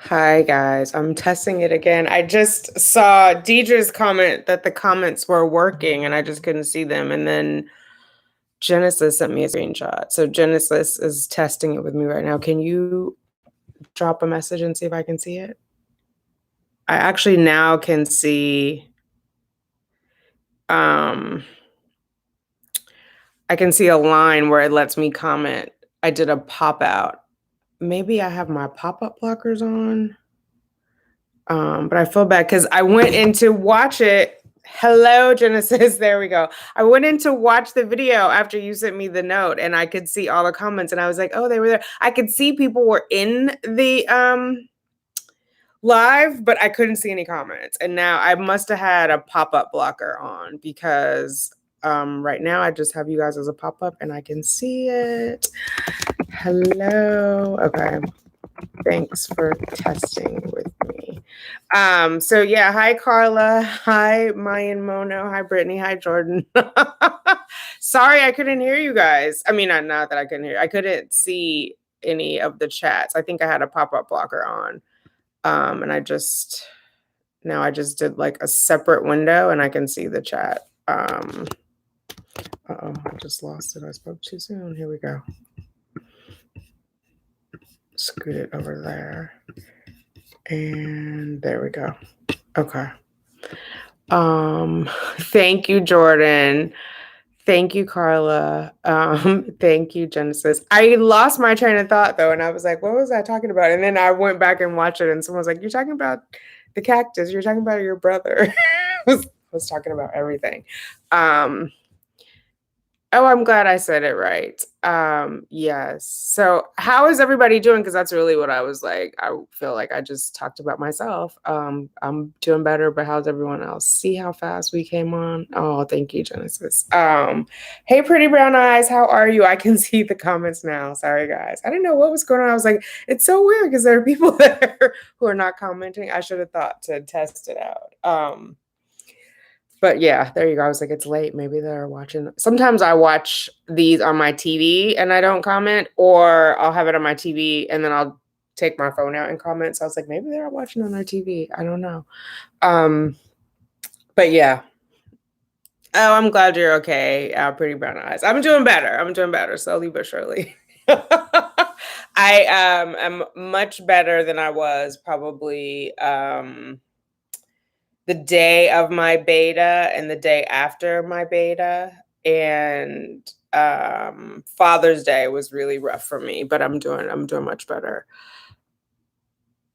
Hi guys, I'm testing it again. I just saw Deidre's comment that the comments were working and I just couldn't see them. And then Genesis sent me a screenshot. So Genesis is testing it with me right now. Can you drop a message and see if I can see it? I actually now can see um I can see a line where it lets me comment. I did a pop out. Maybe I have my pop-up blockers on. But I feel bad because I went in to watch it. Hello, Genesis. There we go. I went in to watch the video after you sent me the note, and I could see all the comments, and I was like, "Oh, they were there." I could see people were in the live, but I couldn't see any comments. And now I must have had a pop-up blocker on because right now I just have you guys as a pop-up, and I can see it. Hello. Okay. Thanks for testing with me. So yeah, hi Carla, hi Mayan Mono, hi Brittany, hi Jordan. Sorry, I couldn't hear you guys. I mean, not that I couldn't hear, I couldn't see any of the chats. I think I had a pop-up blocker on. And now I just did like a separate window and I can see the chat. Uh-oh, I just lost it. I spoke too soon. Here we go. Scoot it over there. And there we go. Okay. Thank you, Jordan. Thank you, Carla. Thank you, Genesis. I lost my train of thought though, and I was like, what was I talking about? And then I went back and watched it, and someone was like, you're talking about the cactus, you're talking about your brother. I was talking about everything. Oh, I'm glad I said it right. Yes. So how is everybody doing? Because that's really what I was like. I feel like I just talked about myself. I'm doing better, but how's everyone else? See how fast we came on? Oh, thank you, Genesis. Hey, pretty brown eyes, how are you? I can see the comments now. Sorry, guys. I didn't know what was going on. I was like, it's so weird because there are people there who are not commenting. I should have thought to test it out. But yeah, there you go. I was like, it's late. Maybe they're watching. Sometimes I watch these on my TV and I don't comment, or I'll have it on my TV and then I'll take my phone out and comment. So I was like, maybe they're watching on their TV. I don't know. But yeah. Oh, I'm glad you're okay. Pretty brown eyes. I'm doing better. I'm doing better, slowly but surely. I am much better than I was probably the day of my beta and the day after my beta. And Father's Day was really rough for me, but I'm doing much better.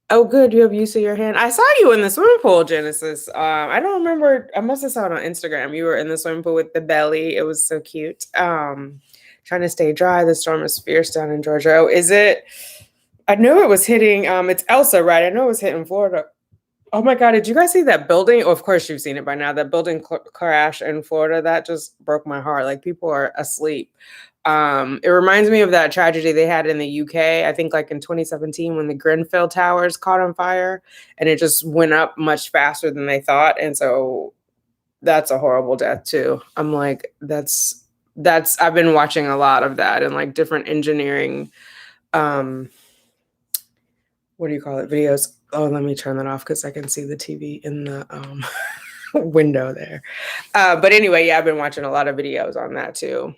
Oh, good. You have use of your hand. I saw you in the swimming pool, Genesis. I don't remember. I must have saw it on Instagram. You were in the swimming pool with the belly. It was so cute. Trying to stay dry. The storm is fierce down in Georgia. Oh, is it? I know it was hitting. It's Elsa, right? I know it was hitting Florida. Oh my God, did you guys see that building? Oh, of course you've seen it by now. That building crash in Florida, that just broke my heart. Like people are asleep. It reminds me of that tragedy they had in the UK, I think like in 2017 when the Grenfell Towers caught on fire and it just went up much faster than they thought. And so that's a horrible death too. I'm like, I've been watching a lot of that and like different engineering, what do you call it, videos. Oh, let me turn that off because I can see the TV in the window there. But anyway, yeah, I've been watching a lot of videos on that too.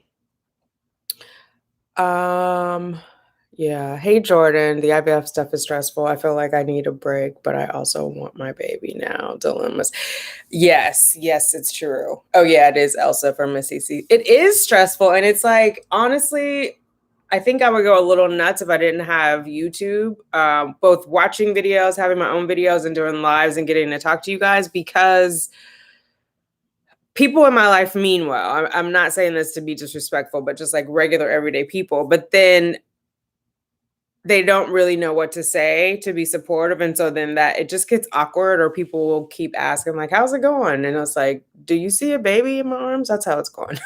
Yeah. Hey, Jordan, the IVF stuff is stressful. I feel like I need a break, but I also want my baby now. Dilemmas. Yes, it's true. Oh, yeah, it is Elsa from Missy C. It is stressful. And it's like, honestly, I think I would go a little nuts if I didn't have YouTube, both watching videos, having my own videos, and doing lives and getting to talk to you guys because people in my life mean well. I'm not saying this to be disrespectful, but just like regular everyday people. But then they don't really know what to say to be supportive. And so then that it just gets awkward or people will keep asking like, how's it going? And it's like, do you see a baby in my arms? That's how it's going.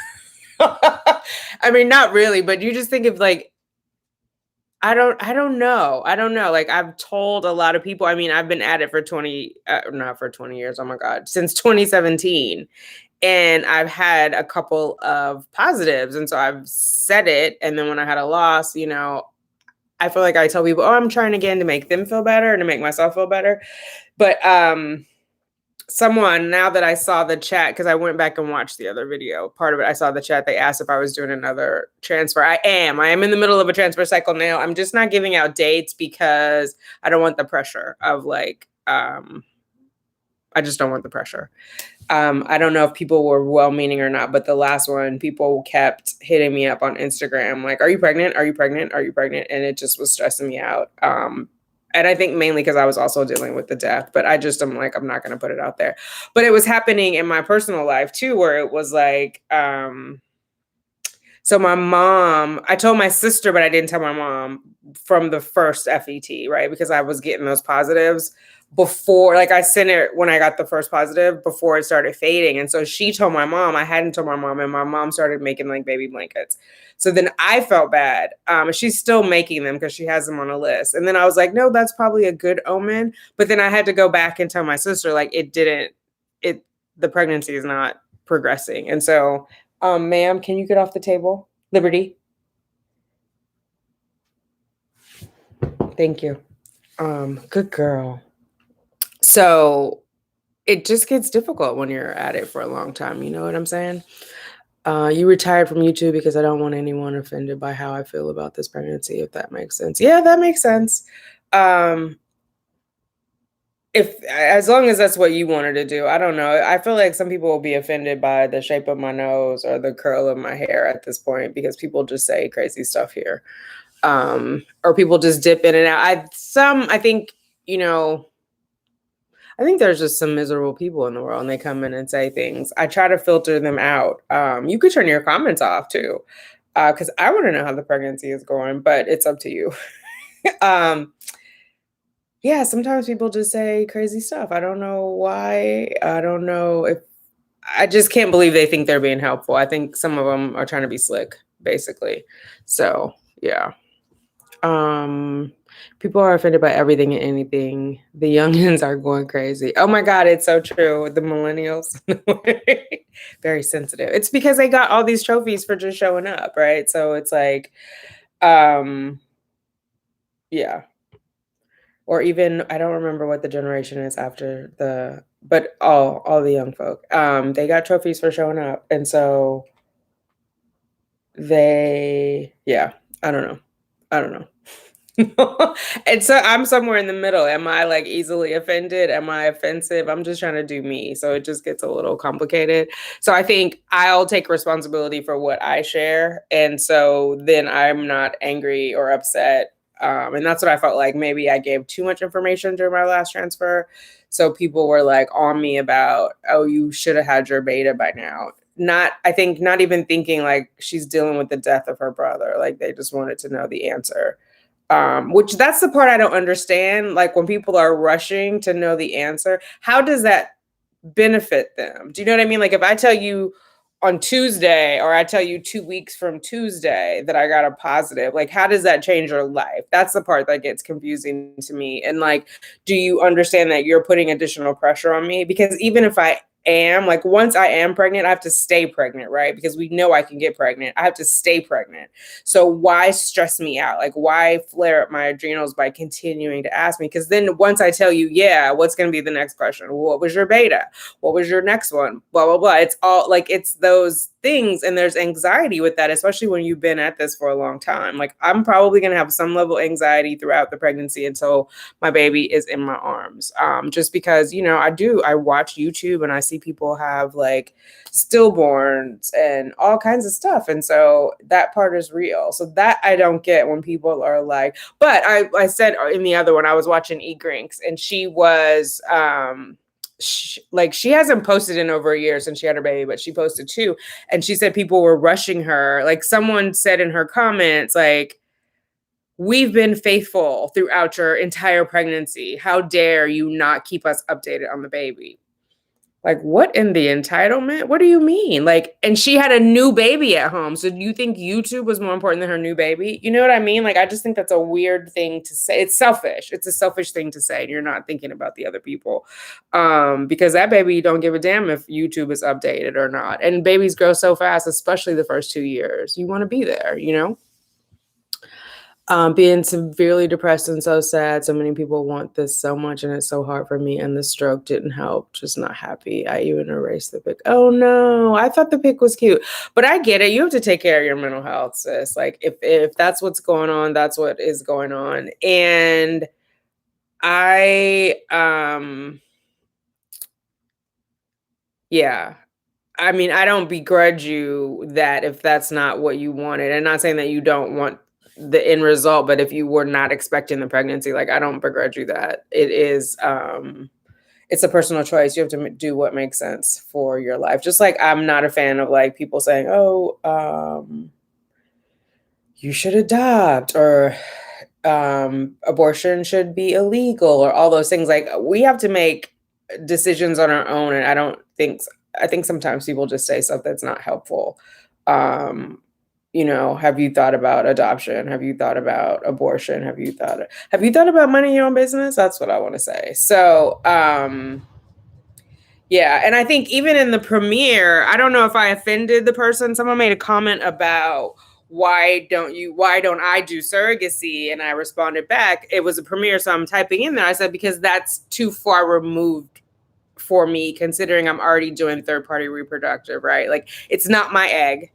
I mean, not really, but you just think of like, I don't know. Like I've told a lot of people, I mean, I've been at it for 20, not for 20 years. Oh my God, since 2017. And I've had a couple of positives. And so I've said it. And then when I had a loss, I feel like I tell people, oh, I'm trying again to make them feel better and to make myself feel better. But someone, now that I saw the chat, because I went back and watched the other video, part of it, I saw the chat, they asked if I was doing another transfer. I am in the middle of a transfer cycle now. I'm just not giving out dates because I don't want the pressure of like, I just don't want the pressure. I don't know if people were well-meaning or not, but the last one, people kept hitting me up on Instagram, like, are you pregnant? Are you pregnant? Are you pregnant? And it just was stressing me out. And I think mainly because I was also dealing with the death, but I'm like, I'm not going to put it out there. But it was happening in my personal life too, where it was like, so my mom, I told my sister, but I didn't tell my mom from the first FET, right? Because I was getting those positives before, like I sent it when I got the first positive before it started fading. And so she told my mom, I hadn't told my mom, and my mom started making like baby blankets. So then I felt bad. She's still making them because she has them on a list. And then I was like, no, that's probably a good omen. But then I had to go back and tell my sister, like, the pregnancy is not progressing. And so, ma'am, can you get off the table? Liberty. Thank you. Good girl. So it just gets difficult when you're at it for a long time. You know what I'm saying? You retired from YouTube because I don't want anyone offended by how I feel about this pregnancy, if that makes sense. Yeah, that makes sense. If as long as that's what you wanted to do, I don't know. I feel like some people will be offended by the shape of my nose or the curl of my hair at this point because people just say crazy stuff here. Or people just dip in and out. I think, you know, I think there's just some miserable people in the world and they come in and say things. I try to filter them out. You could turn your comments off too, because I want to know how the pregnancy is going, but it's up to you. Yeah, sometimes people just say crazy stuff. I don't know why. I don't know if I just can't believe they think they're being helpful. I think some of them are trying to be slick, basically. So, yeah. People are offended by everything and anything. The youngins are going crazy. Oh my God, it's so true. The millennials, very sensitive. It's because they got all these trophies for just showing up, right? So it's like, yeah. Or even, I don't remember what the generation is after but all the young folk, they got trophies for showing up. And so yeah, I don't know. And so I'm somewhere in the middle. Am I like easily offended? Am I offensive? I'm just trying to do me. So it just gets a little complicated. So I think I'll take responsibility for what I share. And so then I'm not angry or upset. And that's what I felt like. Maybe I gave too much information during my last transfer. So people were like on me about, oh, you should have had your beta by now. Not even thinking like she's dealing with the death of her brother. Like they just wanted to know the answer. Which that's the part I don't understand. Like when people are rushing to know the answer, how does that benefit them? Do you know what I mean? Like if I tell you on Tuesday or I tell you 2 weeks from Tuesday that I got a positive, like how does that change your life? That's the part that gets confusing to me. And like, do you understand that you're putting additional pressure on me? Because even if I am like, once I am pregnant, I have to stay pregnant, right? Because we know I can get pregnant. I have to stay pregnant. So why stress me out? Like why flare up my adrenals by continuing to ask me? Because then once I tell you, yeah, what's going to be the next question? What was your beta? What was your next one? Blah, blah, blah. It's all like, it's those things. And there's anxiety with that, especially when you've been at this for a long time. Like I'm probably going to have some level of anxiety throughout the pregnancy until my baby is in my arms. Just because, you know, I watch YouTube and I see people have like stillborns and all kinds of stuff. And so that part is real. So that I don't get when people are like, but I said in the other one, I was watching Egrinks and she was, she hasn't posted in over a year since she had her baby, but she posted too. And she said people were rushing her. Like someone said in her comments, like, we've been faithful throughout your entire pregnancy. How dare you not keep us updated on the baby? Like, what in the entitlement? What do you mean? Like, and she had a new baby at home. So do you think YouTube was more important than her new baby? You know what I mean? Like, I just think that's a weird thing to say. It's selfish. It's a selfish thing to say. And you're not thinking about the other people. Because that baby don't give a damn if YouTube is updated or not. And babies grow so fast, especially the first 2 years. You want to be there, you know? Being severely depressed and so sad. So many people want this so much, and it's so hard for me. And the stroke didn't help. Just not happy. I even erased the pic. Oh no, I thought the pic was cute, but I get it. You have to take care of your mental health, sis. Like if that's what's going on, that's what is going on. And I yeah. I mean, I don't begrudge you that if that's not what you wanted. And not saying that you don't want the end result, but if you were not expecting the pregnancy, like I don't begrudge you that. It is it's a personal choice. You have to do what makes sense for your life. Just like I'm not a fan of like people saying, "Oh, you should adopt," or abortion should be illegal, or all those things. Like we have to make decisions on our own, and I think sometimes people just say stuff that's not helpful. Have you thought about adoption? Have you thought about abortion? Have you thought about minding your own business? That's what I want to say. So yeah, and I think even in the premiere, I don't know if I offended the person. Someone made a comment about why don't I do surrogacy? And I responded back, it was a premiere, so I'm typing in there. I said, because that's too far removed for me, considering I'm already doing third-party reproductive, right? Like it's not my egg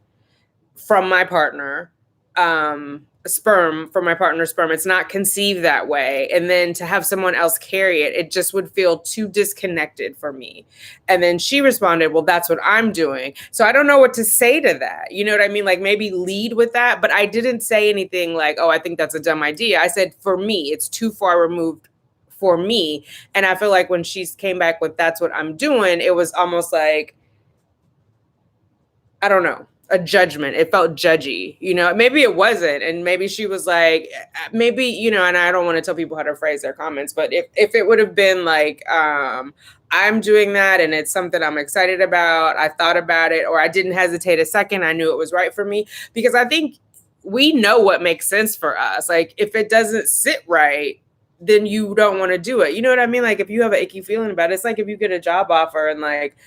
from my partner, sperm from my partner's sperm. It's not conceived that way. And then to have someone else carry it, it just would feel too disconnected for me. And then she responded, well, that's what I'm doing. So I don't know what to say to that. You know what I mean? Like maybe lead with that, but I didn't say anything like, oh, I think that's a dumb idea. I said, for me, it's too far removed for me. And I feel like when she came back with that's what I'm doing, it was almost like, I don't know, a judgment. It felt judgy, maybe it wasn't. And maybe she was like, maybe, and I don't want to tell people how to phrase their comments, but if it would have been like, I'm doing that and it's something I'm excited about, I thought about it, or I didn't hesitate a second, I knew it was right for me, because I think we know what makes sense for us. Like if it doesn't sit right, then you don't want to do it. You know what I mean? Like if you have an icky feeling about it, it's like if you get a job offer and like,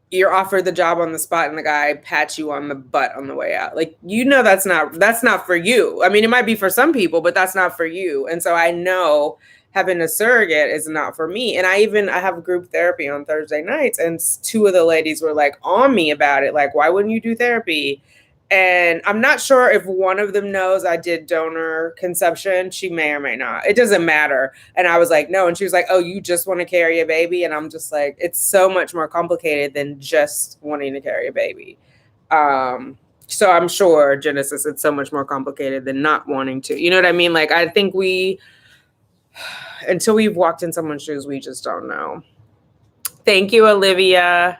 you're offered the job on the spot and the guy pats you on the butt on the way out. Like, that's not for you. I mean, it might be for some people, but that's not for you. And so I know having a surrogate is not for me. And I have group therapy on Thursday nights, and two of the ladies were like on me about it. Like, why wouldn't you do therapy? And I'm not sure if one of them knows I did donor conception. She may or may not. It doesn't matter. And I was like, no. And she was like, oh, you just want to carry a baby? And I'm just like, it's so much more complicated than just wanting to carry a baby. So I'm sure, Genesis, it's so much more complicated than not wanting to. You know what I mean? Like, I think until we've walked in someone's shoes, we just don't know. Thank you, Olivia.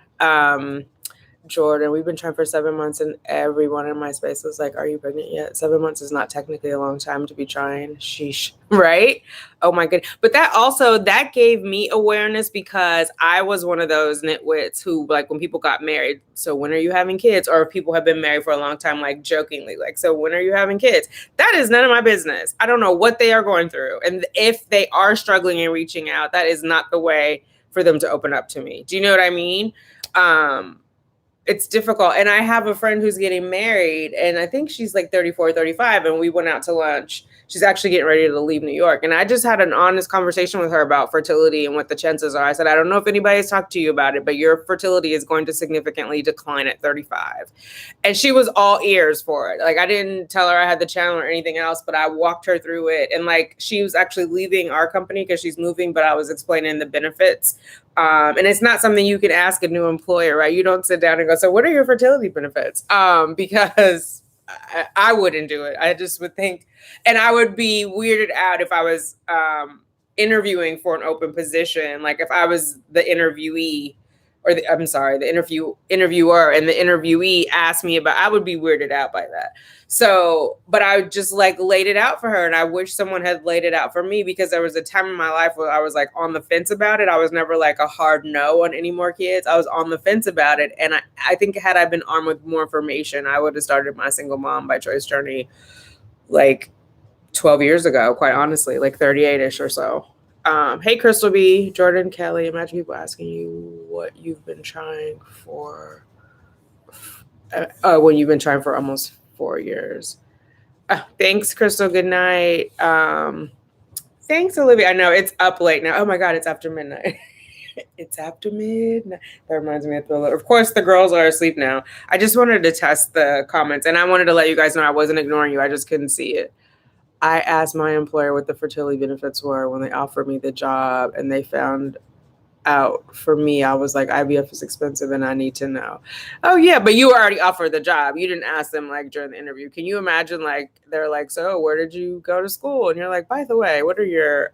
Jordan, we've been trying for 7 months, and everyone in my space was like, are you pregnant yet? 7 months is not technically a long time to be trying. Sheesh. Right? Oh my goodness. But that gave me awareness, because I was one of those nitwits who, like, when people got married, so when are you having kids? Or if people have been married for a long time, like jokingly, like, so when are you having kids? That is none of my business. I don't know what they are going through. And if they are struggling and reaching out, that is not the way for them to open up to me. Do you know what I mean? It's difficult. And I have a friend who's getting married, and I think she's like 34, 35, and we went out to lunch. She's actually getting ready to leave New York. And I just had an honest conversation with her about fertility and what the chances are. I said, I don't know if anybody has talked to you about it, but your fertility is going to significantly decline at 35. And she was all ears for it. Like, I didn't tell her I had the channel or anything else, but I walked her through it. And like, she was actually leaving our company because she's moving, but I was explaining the benefits. And it's not something you can ask a new employer, right? You don't sit down and go, so what are your fertility benefits? Because I wouldn't do it. I just would think, and I would be weirded out if I was interviewing for an open position. Like if I was the interviewee, or the interviewer, and the interviewee asked me about, I would be weirded out by that. So, but I just like laid it out for her, and I wish someone had laid it out for me, because there was a time in my life where I was like on the fence about it. I was never like a hard no on any more kids. I was on the fence about it. And I think had I been armed with more information, I would have started my single mom by choice journey like 12 years ago, quite honestly, like 38-ish or so. Hey, Crystal B, Jordan, Kelly, imagine people asking you what you've been trying for when you've been trying for almost 4 years. Thanks, Crystal. Good night. Thanks, Olivia. I know it's up late now. Oh my God, it's after midnight. It's after midnight. That reminds me of Thriller. Of course, the girls are asleep now. I just wanted to test the comments, and I wanted to let you guys know I wasn't ignoring you. I just couldn't see it. I asked my employer what the fertility benefits were when they offered me the job, and they found out for me. I was like, IVF is expensive and I need to know. Oh yeah, but you were already offered the job. You didn't ask them like during the interview. Can you imagine like they're like, so where did you go to school? And you're like, by the way, what are your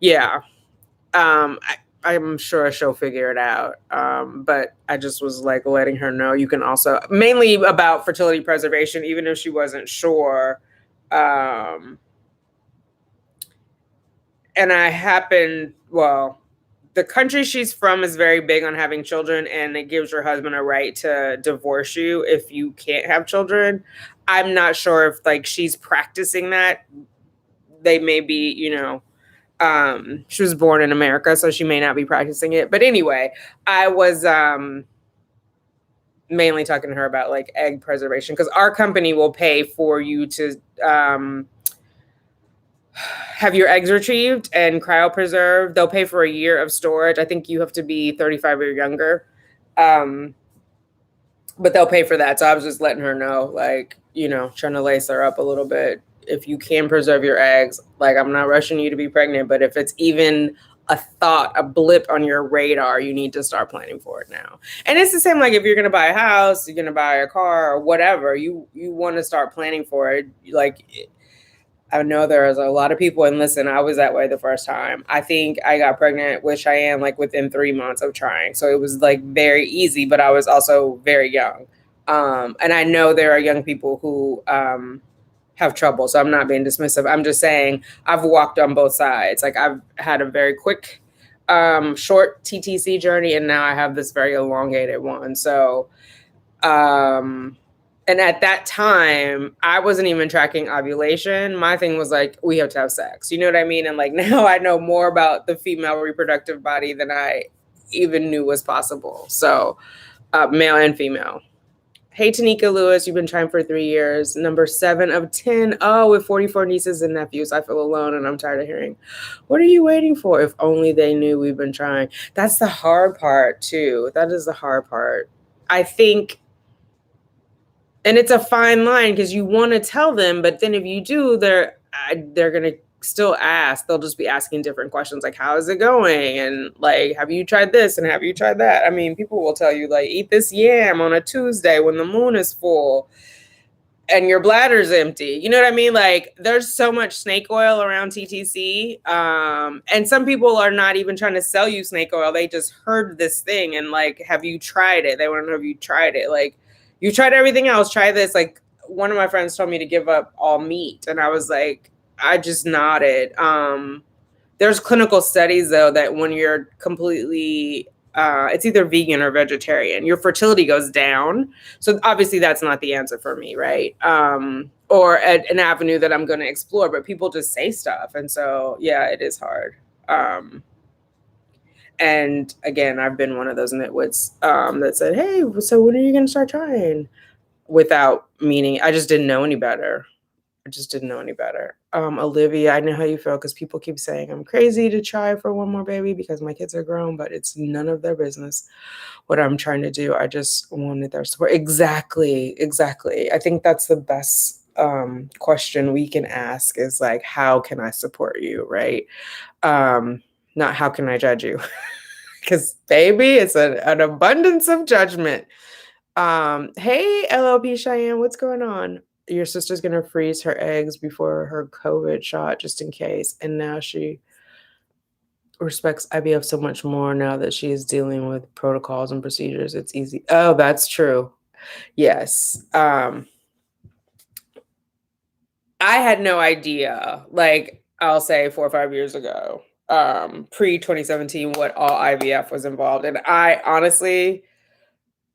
yeah. I'm sure she'll figure it out. But I just was like letting her know you can also mainly about fertility preservation, even if she wasn't sure. And I happened, well, the country she's from is very big on having children, and it gives your husband a right to divorce you if you can't have children. I'm not sure if like she's practicing that. They may be, she was born in America, so she may not be practicing it. But anyway, I was mainly talking to her about like egg preservation, because our company will pay for you to have your eggs retrieved and cryopreserved. They'll pay for a year of storage. I think you have to be 35 or younger. But they'll pay for that. So I was just letting her know, like, trying to lace her up a little bit. If you can preserve your eggs, like, I'm not rushing you to be pregnant, but if it's even a thought, a blip on your radar, you need to start planning for it now. And it's the same, like if you're going to buy a house, you're going to buy a car or whatever, you want to start planning for it. Like, I know there's a lot of people, and listen, I was that way the first time. I think I got pregnant with Cheyenne like within 3 months of trying. So it was like very easy, but I was also very young. And I know there are young people who have trouble. So I'm not being dismissive. I'm just saying I've walked on both sides. Like I've had a very quick, short TTC journey, and now I have this very elongated one. So, and at that time, I wasn't even tracking ovulation. My thing was like, we have to have sex. You know what I mean? And like now I know more about the female reproductive body than I even knew was possible. So male and female. Hey, Tanika Lewis, you've been trying for 3 years. Number 7 of 10. Oh, with 44 nieces and nephews, I feel alone and I'm tired of hearing. What are you waiting for? If only they knew we've been trying. That's the hard part, too. That is the hard part. I think, and it's a fine line because you want to tell them, but then if you do, they're going to still ask. They'll just be asking different questions like, how is it going? And like, have you tried this? And have you tried that? I mean, people will tell you like, eat this yam on a Tuesday when the moon is full and your bladder's empty. You know what I mean? Like there's so much snake oil around TTC. And some people are not even trying to sell you snake oil. They just heard this thing and like, have you tried it? They want to know if you tried it. Like you tried everything else, try this. Like one of my friends told me to give up all meat. And I was like, I just nodded. There's clinical studies, though, that when you're completely, it's either vegan or vegetarian, your fertility goes down. So obviously that's not the answer for me, right? Or an avenue that I'm going to explore, but people just say stuff. And so, yeah, it is hard. And again, I've been one of those nitwits that said, hey, so when are you going to start trying? Without meaning, I just didn't know any better. Olivia, I know how you feel because people keep saying I'm crazy to try for one more baby because my kids are grown, but it's none of their business what I'm trying to do. I just wanted their support. Exactly. I think that's the best question we can ask is like, how can I support you, right? Not how can I judge you? Because baby, it's an abundance of judgment. Hey, LLP Cheyenne, what's going on? Your sister's going to freeze her eggs before her COVID shot just in case. And now she respects IVF so much more now that she is dealing with protocols and procedures. It's easy. Oh, that's true. Yes. I had no idea, like I'll say 4 or 5 years ago, pre-2017, what all IVF was involved. And I honestly,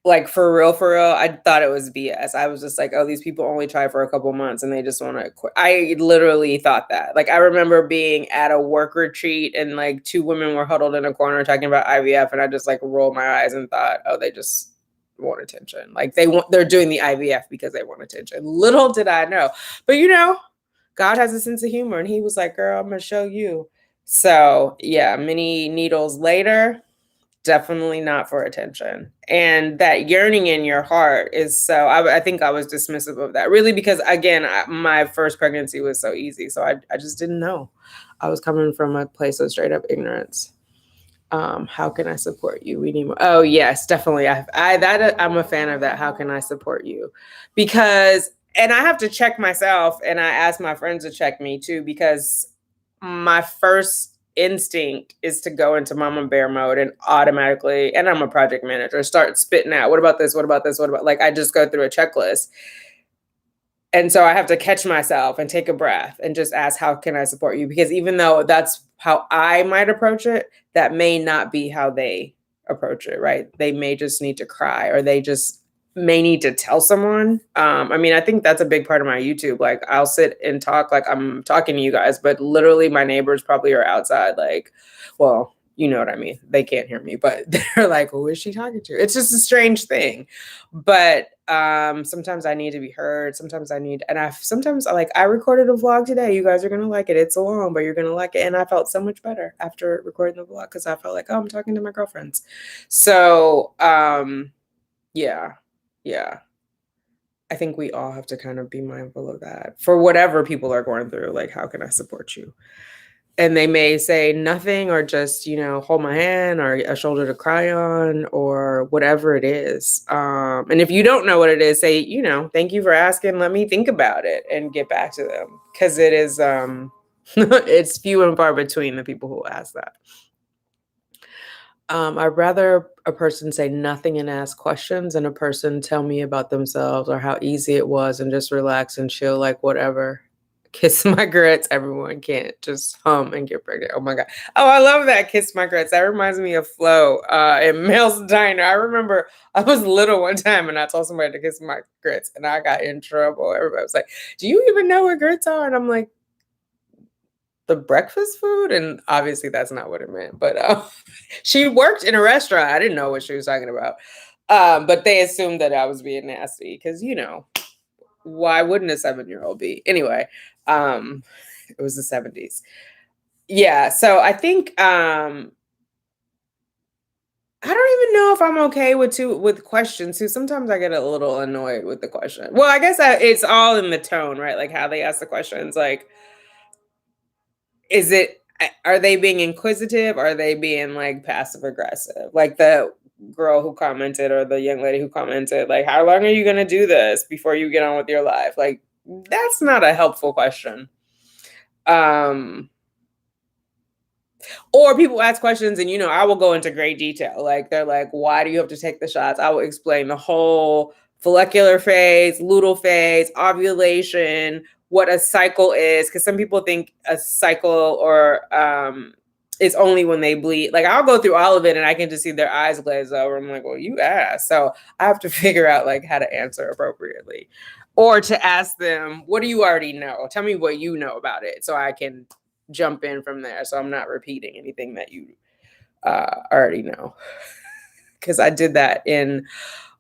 like for real, I thought it was BS. I was just like, oh, these people only try for a couple months and they just want to quit. I literally thought that. Like I remember being at a work retreat and like 2 women were huddled in a corner talking about IVF, and I just like rolled my eyes and thought, oh, they just want attention. Like they're doing the IVF because they want attention. Little did I know. But God has a sense of humor, and he was like, girl, I'm gonna show you. So yeah, many needles later, definitely not for attention. And that yearning in your heart is so, I think I was dismissive of that, really, because again, my first pregnancy was so easy. So I just didn't know. I was coming from a place of straight up ignorance. How can I support you? We need more. Oh yes, definitely. I'm a fan of that. How can I support you? Because, and I have to check myself, and I ask my friends to check me too, because my first instinct is to go into mama bear mode and automatically, and I'm a project manager, start spitting out, what about this? What about this? What about, like, I just go through a checklist. And so I have to catch myself and take a breath and just ask, how can I support you? Because even though that's how I might approach it, that may not be how they approach it, right? They may just need to cry, or they just may need to tell someone. I mean, I think that's a big part of my YouTube. Like, I'll sit and talk like I'm talking to you guys, but literally my neighbors probably are outside, like, well, you know what I mean? They can't hear me, but they're like, who is she talking to? It's just a strange thing. But sometimes I need to be heard. Sometimes I need, and sometimes I recorded a vlog today. You guys are going to like it. It's long, but you're going to like it. And I felt so much better after recording the vlog, because I felt like, oh, I'm talking to my girlfriends. So, yeah. I think we all have to kind of be mindful of that for whatever people are going through. Like, how can I support you? And they may say nothing, or just, hold my hand, or a shoulder to cry on, or whatever it is. And if you don't know what it is, say, thank you for asking. Let me think about it and get back to them. Because it is, it's few and far between the people who ask that. I'd rather a person say nothing and ask questions than a person tell me about themselves or how easy it was and just relax and chill, like whatever. Kiss my grits. Everyone can't just hum and get pregnant. Oh my God. Oh, I love that. Kiss my grits. That reminds me of Flo in Mel's Diner. I remember I was little one time and I told somebody to kiss my grits and I got in trouble. Everybody was like, do you even know what grits are? And I'm like, the breakfast food? And obviously that's not what it meant. But she worked in a restaurant. I didn't know what she was talking about. But they assumed that I was being nasty because, why wouldn't a 7-year-old be? Anyway, it was the 70s. Yeah. So I think I don't even know if I'm okay with questions too. Sometimes I get a little annoyed with the question. Well, I guess it's all in the tone, right? Like how they ask the questions. Like, are they being inquisitive? Or are they being like passive aggressive? Like the girl who commented, or the young lady who commented, like, how long are you going to do this before you get on with your life? Like, that's not a helpful question. Or people ask questions and, I will go into great detail. Like, they're like, why do you have to take the shots? I will explain the whole follicular phase, luteal phase, ovulation, what a cycle is. Because some people think a cycle or is only when they bleed. Like, I'll go through all of it and I can just see their eyes glaze over. I'm like, well, you asked. So I have to figure out like how to answer appropriately. Or to ask them, what do you already know? Tell me what you know about it so I can jump in from there, so I'm not repeating anything that you already know. Because I did that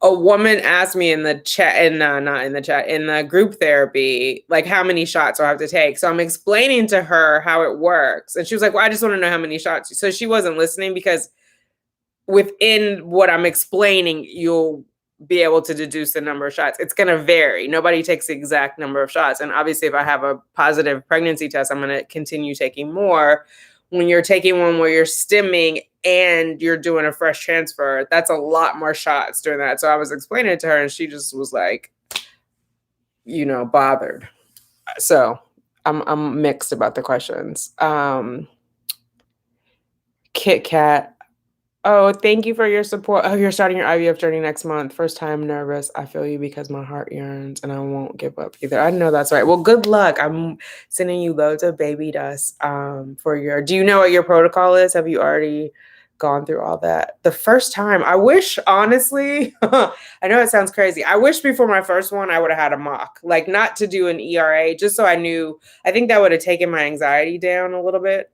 a woman asked me in the chat, and not in the chat, in the group therapy, like how many shots do I have to take? So I'm explaining to her how it works. And she was like, well, I just want to know how many shots. So she wasn't listening, because within what I'm explaining, you'll be able to deduce the number of shots. It's going to vary. Nobody takes the exact number of shots. And obviously, if I have a positive pregnancy test, I'm going to continue taking more. When you're taking one where you're stimming and you're doing a fresh transfer, that's a lot more shots doing that. So I was explaining it to her and she just was like, bothered. So I'm mixed about the questions. Kit Kat. Oh, thank you for your support. Oh, you're starting your IVF journey next month. First time nervous. I feel you because my heart yearns and I won't give up either. I know that's right. Well, good luck. I'm sending you loads of baby dust do you know what your protocol is? Have you already gone through all that? The first time, I wish, honestly, I know it sounds crazy. I wish before my first one, I would have had a mock, like not to do an ERA, just so I knew. I think that would have taken my anxiety down a little bit.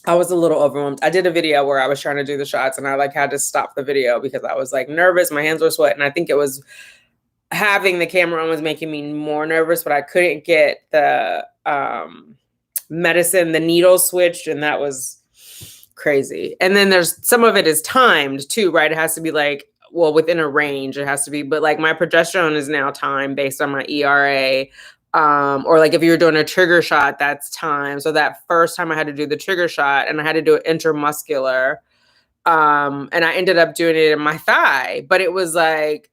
I was a little overwhelmed. I did a video where I was trying to do the shots and I like had to stop the video because I was like nervous. My hands were sweating. I think it was having the camera on was making me more nervous, but I couldn't get the medicine, the needle switched, and that was crazy. And then there's some of it is timed too, right? It has to be like, well, within a range, it has to be, but like my progesterone is now timed based on my ERA. Or like if you're doing a trigger shot, that's time. So that first time I had to do the trigger shot and I had to do it intramuscular. And I ended up doing it in my thigh, but it was like,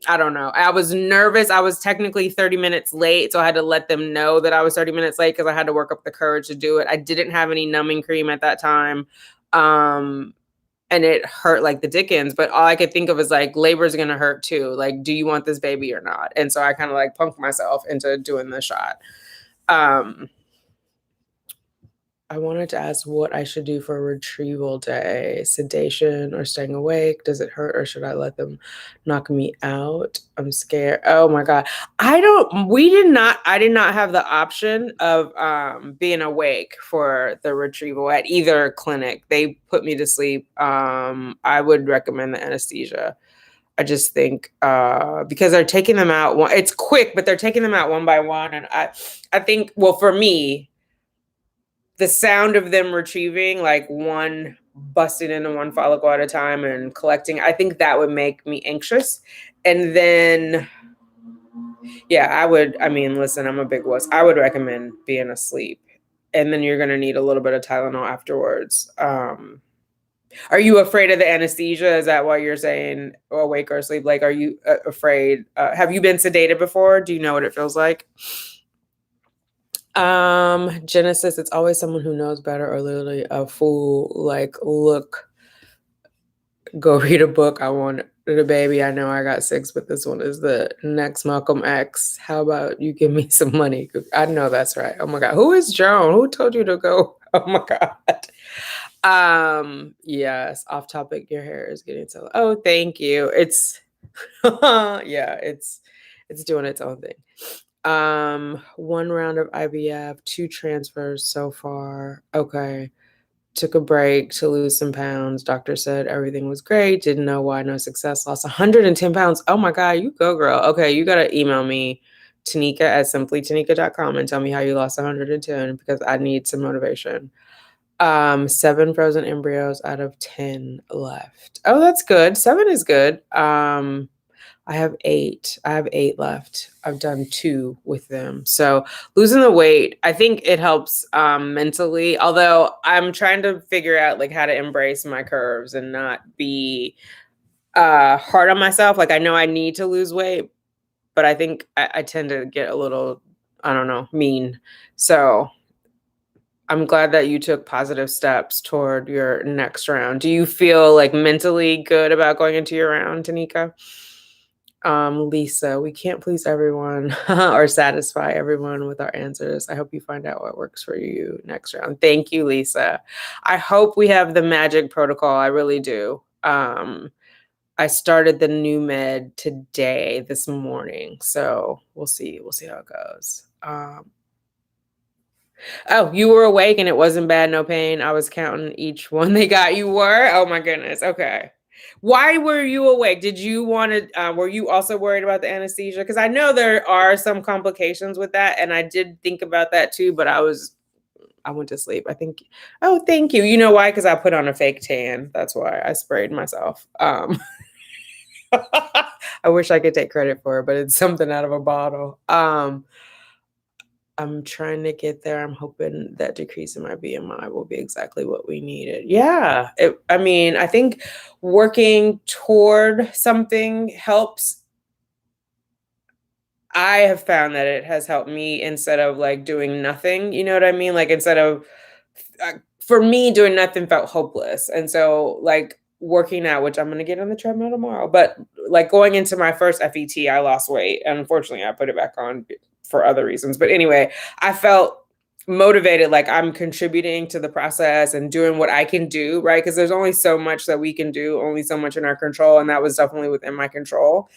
I don't know. I was nervous. I was technically 30 minutes late. So I had to let them know that I was 30 minutes late because I had to work up the courage to do it. I didn't have any numbing cream at that time. And it hurt like the dickens, but all I could think of is like, labor is going to hurt too. Like, do you want this baby or not? And so I kind of like punked myself into doing the shot. I wanted to ask what I should do for retrieval day. Sedation or staying awake? Does it hurt or should I let them knock me out? I'm scared. Oh my God. I did not have the option of being awake for the retrieval at either clinic. They put me to sleep. I would recommend the anesthesia. I just think because they're taking them out, it's quick, but they're taking them out one by one. And I think, well, for me, the sound of them retrieving, like one busting into one follicle at a time and collecting, I think that would make me anxious. And then, yeah, listen, I'm a big wuss. I would recommend being asleep. And then you're going to need a little bit of Tylenol afterwards. Are you afraid of the anesthesia? Is that why you're saying awake or asleep? Like, are you afraid? Have you been sedated before? Do you know what it feels like? Genesis, it's always someone who knows better or literally a fool. Like, look, go read a book. I want the baby. I know I got 6, but this one is the next Malcolm X. How about you give me some money? I know that's right. Oh my God. Who is Joan? Who told you to go? Oh my God. Yes, off topic. Your hair is getting so, oh, thank you. It's, yeah, it's doing its own thing. 1 round of IVF, 2 transfers so far. Okay. Took a break to lose some pounds. Doctor said everything was great. Didn't know why, no success. Lost 110 pounds. Oh my God, you go, girl. Okay, you got to email me, Tanika at simplytanika.com and tell me how you lost 110 because I need some motivation. 7 frozen embryos out of 10 left. Oh, that's good. 7 is good. I have 8. I have 8 left. I've done 2 with them. So losing the weight, I think it helps mentally, although I'm trying to figure out like how to embrace my curves and not be hard on myself. Like I know I need to lose weight, but I think I tend to get a little, I don't know, mean. So I'm glad that you took positive steps toward your next round. Do you feel like mentally good about going into your round, Tanika? Lisa, we can't please everyone or satisfy everyone with our answers. I hope you find out what works for you next round. Thank you, Lisa. I hope we have the magic protocol. I really do. I started the new med today, this morning. So we'll see. We'll see how it goes. Oh, you were awake and it wasn't bad, no pain. I was counting each one they got. You were? Oh my goodness. Okay. Why were you awake? Did you want to, were you also worried about the anesthesia? Because I know there are some complications with that. And I did think about that too, but I went to sleep. I think, oh, thank you. You know why? Because I put on a fake tan. That's why I sprayed myself. I wish I could take credit for it, but it's something out of a bottle. I'm trying to get there. I'm hoping that decrease in my BMI will be exactly what we needed. Yeah. I think working toward something helps. I have found that it has helped me instead of like doing nothing. You know what I mean? Like instead of, for me, doing nothing felt hopeless. And so like working out, which I'm going to get on the treadmill tomorrow, but like going into my first FET, I lost weight. Unfortunately, I put it back on for other reasons. But anyway, I felt motivated, like I'm contributing to the process and doing what I can do, right? Because there's only so much that we can do, only so much in our control. And that was definitely within my control.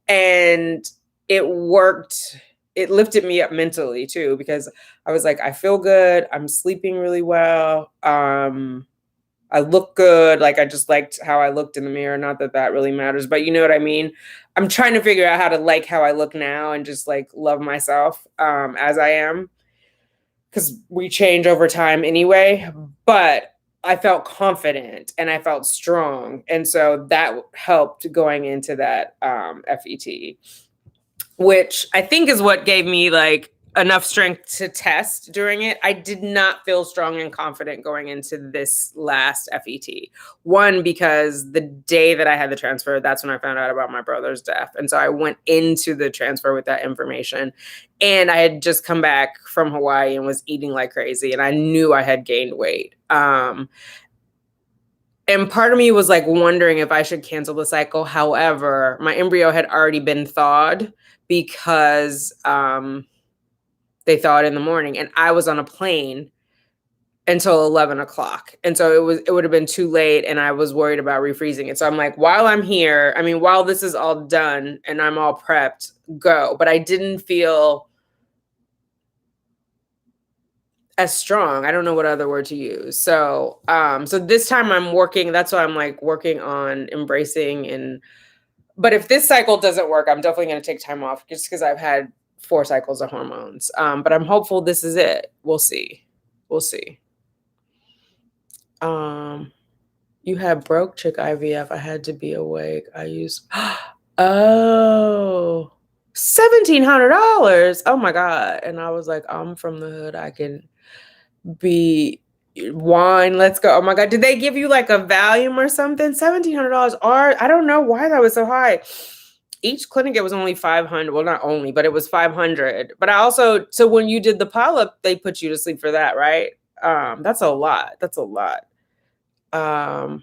And it worked it lifted me up mentally too, because I was like, I feel good. I'm sleeping really well. I look good. Like I just liked how I looked in the mirror. Not that that really matters, but you know what I mean? I'm trying to figure out how to like how I look now and just like love myself as I am, because we change over time anyway. But I felt confident and I felt strong. And so that helped going into that FET, which I think is what gave me like enough strength to test during it. I did not feel strong and confident going into this last FET. One, because the day that I had the transfer, that's when I found out about my brother's death. And so I went into the transfer with that information. And I had just come back from Hawaii and was eating like crazy. And I knew I had gained weight. And part of me was like wondering if I should cancel the cycle. However, my embryo had already been thawed because they thaw it in the morning, and I was on a plane until 11 o'clock. And so it would have been too late, and I was worried about refreezing it. So I'm like, while I'm here, I mean, while this is all done and I'm all prepped, go. But I didn't feel as strong. I don't know what other word to use. So so this time I'm working, that's why I'm like working on embracing. And but if this cycle doesn't work, I'm definitely going to take time off, just because I've had 4 cycles of hormones. But I'm hopeful this is it. We'll see. We'll see. You had broke chick IVF. I had to be awake. I used oh, $1,700. Oh my God. And I was like, I'm from the hood. I can be wine. Let's go. Oh my God. Did they give you like a Valium or something? $1,700. Or I don't know why that was so high. Each clinic, it was only 500. Well, not only, but it was 500. But I also, so when you did the polyp, they put you to sleep for that, right? That's a lot. That's a lot. But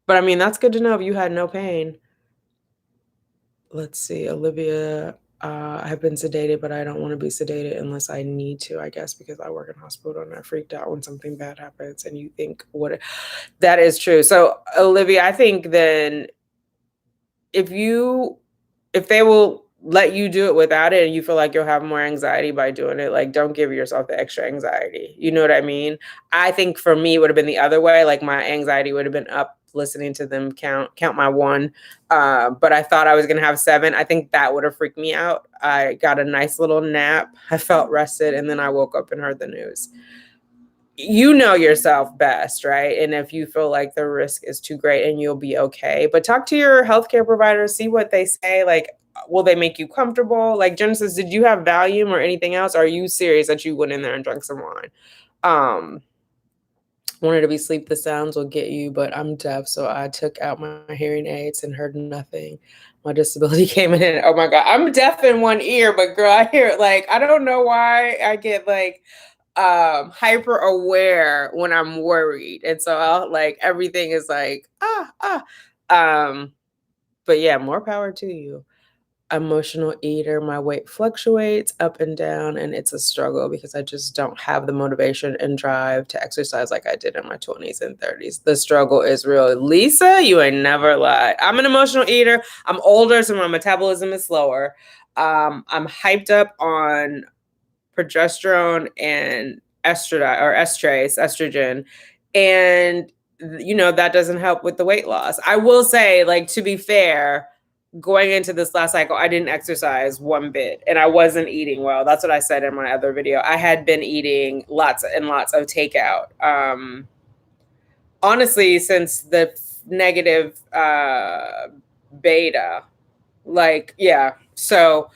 I mean, that's good to know if you had no pain. Let's see, Olivia. I have been sedated, but I don't want to be sedated unless I need to, I guess, because I work in hospital and I freaked out when something bad happens. And you think, that is true. So, Olivia, I think then if they will let you do it without it and you feel like you'll have more anxiety by doing it, like don't give yourself the extra anxiety. You know what I mean? I think for me, it would have been the other way. Like my anxiety would have been up listening to them count my 1. But I thought I was going to have 7. I think that would have freaked me out. I got a nice little nap. I felt rested. And then I woke up and heard the news. You know yourself best, right? And if you feel like the risk is too great, and you'll be okay. But talk to your healthcare provider, see what they say. Like, will they make you comfortable? Like Genesis, did you have Valium or anything else? Are you serious that you went in there and drank some wine? Wanted to be sleep, the sounds will get you, but I'm deaf, so I took out my hearing aids and heard nothing. My disability came in. Oh my God, I'm deaf in one ear, but girl, I hear it. Like, I don't know why I get like hyper aware when I'm worried. And so I'll like everything is like but yeah, more power to you. Emotional eater. My weight fluctuates up and down, and it's a struggle because I just don't have the motivation and drive to exercise like I did in my 20s and 30s. The struggle is real. Lisa, you ain't never lied. I'm an emotional eater. I'm older, so my metabolism is slower. I'm hyped up on progesterone and estrogen. And that doesn't help with the weight loss. I will say, like, to be fair, going into this last cycle, I didn't exercise one bit and I wasn't eating well. That's what I said in my other video. I had been eating lots and lots of takeout. Honestly, since the negative beta, like, yeah. So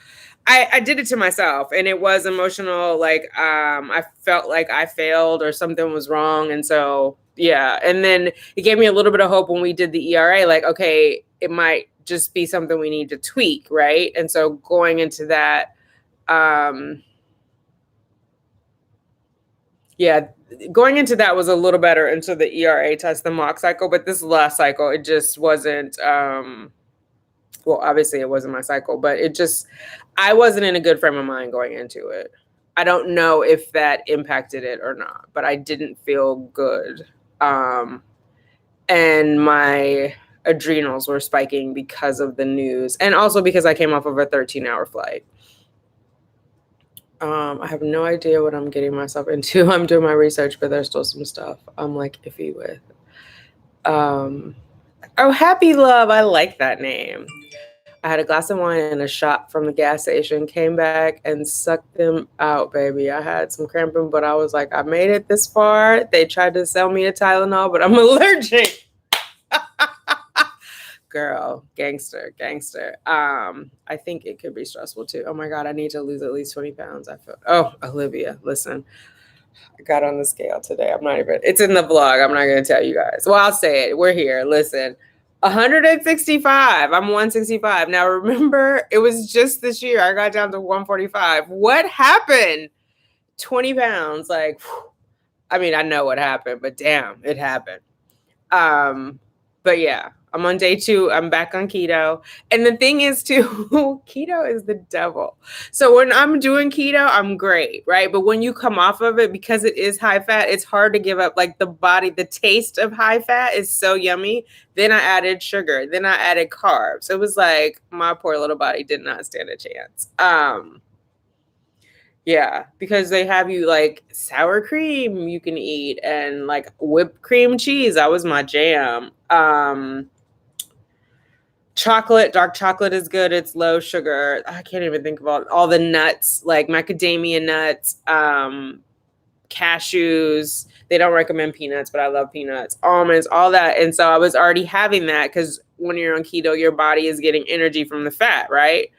I did it to myself, and it was emotional. Like, I felt like I failed or something was wrong. And so, yeah. And then it gave me a little bit of hope when we did the ERA, like, okay, it might just be something we need to tweak. Right. And so going into that, yeah, going into that was a little better into the ERA test, the mock cycle, but this last cycle, it just wasn't, well, obviously it wasn't my cycle, but I wasn't in a good frame of mind going into it. I don't know if that impacted it or not, but I didn't feel good. And my adrenals were spiking because of the news, and also because I came off of a 13-hour flight. I have no idea what I'm getting myself into. I'm doing my research, but there's still some stuff I'm like iffy with. Oh, Happy Love. I like that name. I had a glass of wine and a shot from the gas station, came back and sucked them out, baby. I had some cramping, but I was like, I made it this far. They tried to sell me a Tylenol, but I'm allergic. Girl, gangster. I think it could be stressful too. Oh my God, I need to lose at least 20 pounds. Oh, Olivia, listen, I got on the scale today. It's in the vlog. I'm not going to tell you guys. Well, I'll say it. We're here. Listen, 165. I'm 165. Now, remember, it was just this year. I got down to 145. What happened? 20 pounds. Like, whew. I mean, I know what happened, but damn, it happened. But yeah, I'm on day 2. I'm back on keto. And the thing is too, keto is the devil. So when I'm doing keto, I'm great, right? But when you come off of it, because it is high fat, it's hard to give up. Like the taste of high fat is so yummy. Then I added sugar. Then I added carbs. It was like my poor little body did not stand a chance. Yeah, because they have you like sour cream you can eat and like whipped cream cheese. That was my jam. Chocolate, dark chocolate is good. It's low sugar. I can't even think of all the nuts, like macadamia nuts, cashews. They don't recommend peanuts, but I love peanuts, almonds, all that. And so I was already having that because when you're on keto, your body is getting energy from the fat, right?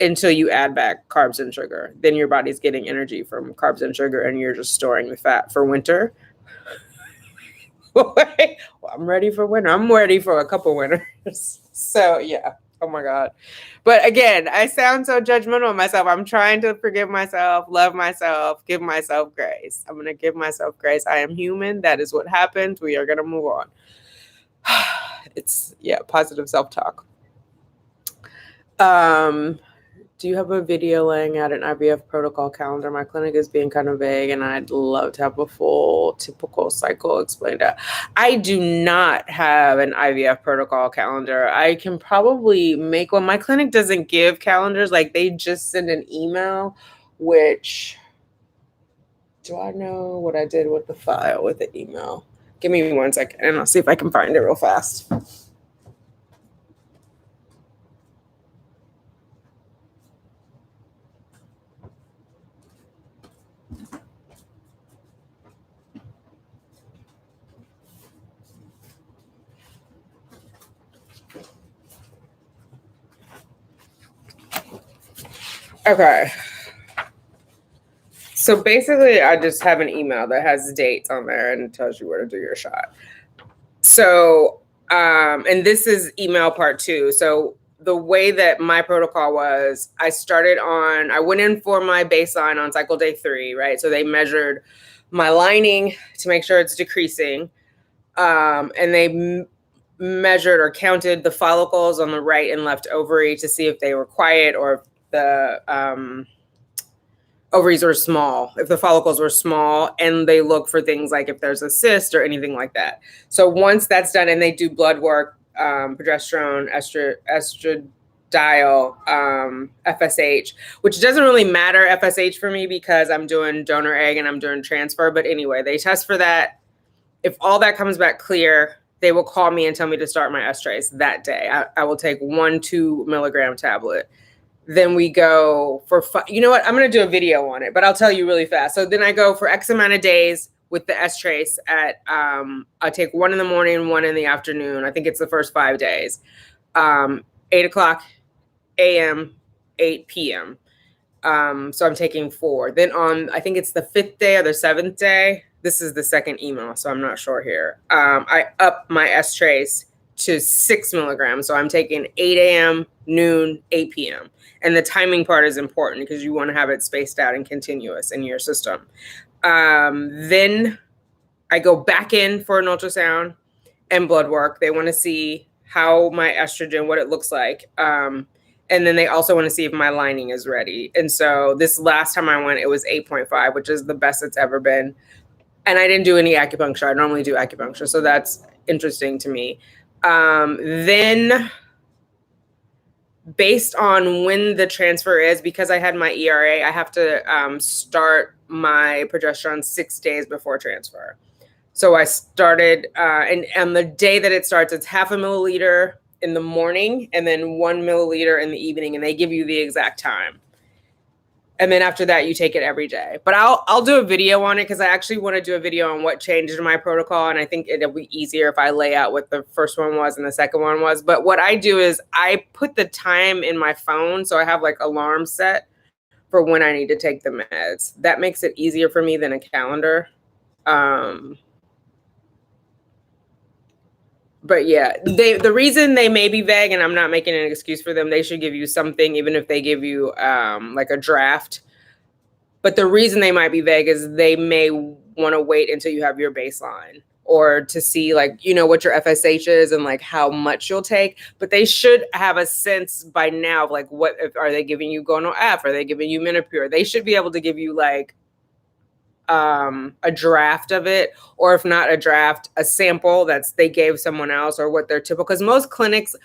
Until you add back carbs and sugar. Then your body's getting energy from carbs and sugar and you're just storing the fat for winter. Well, I'm ready for winter. I'm ready for a couple winters. So yeah. Oh my God. But again, I sound so judgmental of myself. I'm trying to forgive myself, love myself, give myself grace. I'm going to give myself grace. I am human. That is what happened. We are going to move on. It's positive self-talk. Do you have a video laying out an IVF protocol calendar? My clinic is being kind of vague and I'd love to have a full typical cycle explained out. I do not have an IVF protocol calendar. I can probably make one. My clinic doesn't give calendars. Like they just send an email, which do I know what I did with the file with the email? Give me 1 second and I'll see if I can find it real fast. Okay. So basically, I just have an email that has dates on there and tells you where to do your shot. So, and this is email part 2. So the way that my protocol was, I went in for my baseline on cycle day 3, right? So they measured my lining to make sure it's decreasing. And they measured or counted the follicles on the right and left ovary to see if they were quiet or if the ovaries were small, if the follicles were small, and they look for things like if there's a cyst or anything like that. So once that's done and they do blood work, progesterone, estradiol, FSH, which doesn't really matter FSH for me because I'm doing donor egg and I'm doing transfer. But anyway, they test for that. If all that comes back clear, they will call me and tell me to start my estrace that day. I will take 1 2 milligram tablet. Then we go for, you know what? I'm going to do a video on it, but I'll tell you really fast. So then I go for X amount of days with the estrace at, I take 1 in the morning, 1 in the afternoon. I think it's the first 5 days, 8 o'clock a.m., 8 p.m. So I'm taking 4. Then on, I think it's the 5th day or the 7th day. This is the second email, so I'm not sure here. I up my estrace to 6 milligrams. So I'm taking 8 a.m., noon, 8 p.m. And the timing part is important because you want to have it spaced out and continuous in your system. Then I go back in for an ultrasound and blood work. They want to see how my estrogen, what it looks like. And then they also want to see if my lining is ready. And so this last time I went, it was 8.5, which is the best it's ever been. And I didn't do any acupuncture. I normally do acupuncture. So that's interesting to me. Then based on when the transfer is, because I had my ERA, I have to start my progesterone 6 days before transfer. So I started, and the day that it starts, it's 0.5 milliliter in the morning and then 1 milliliter in the evening, and they give you the exact time. And then after that, you take it every day. But I'll do a video on it because I actually want to do a video on what changed in my protocol. And I think it'll be easier if I lay out what the first one was and the second one was. But what I do is I put the time in my phone. So I have like alarms set for when I need to take the meds. That makes it easier for me than a calendar. But yeah, the reason they may be vague, and I'm not making an excuse for them, they should give you something, even if they give you like a draft. But the reason they might be vague is they may want to wait until you have your baseline, or to see like, you know, what your FSH is and like how much you'll take. But they should have a sense by now of like, what are they giving you Gonal F? Are they giving you Menopur? They should be able to give you like a draft of it, or if not a draft, a sample that's they gave someone else, or what their typical, because most clinics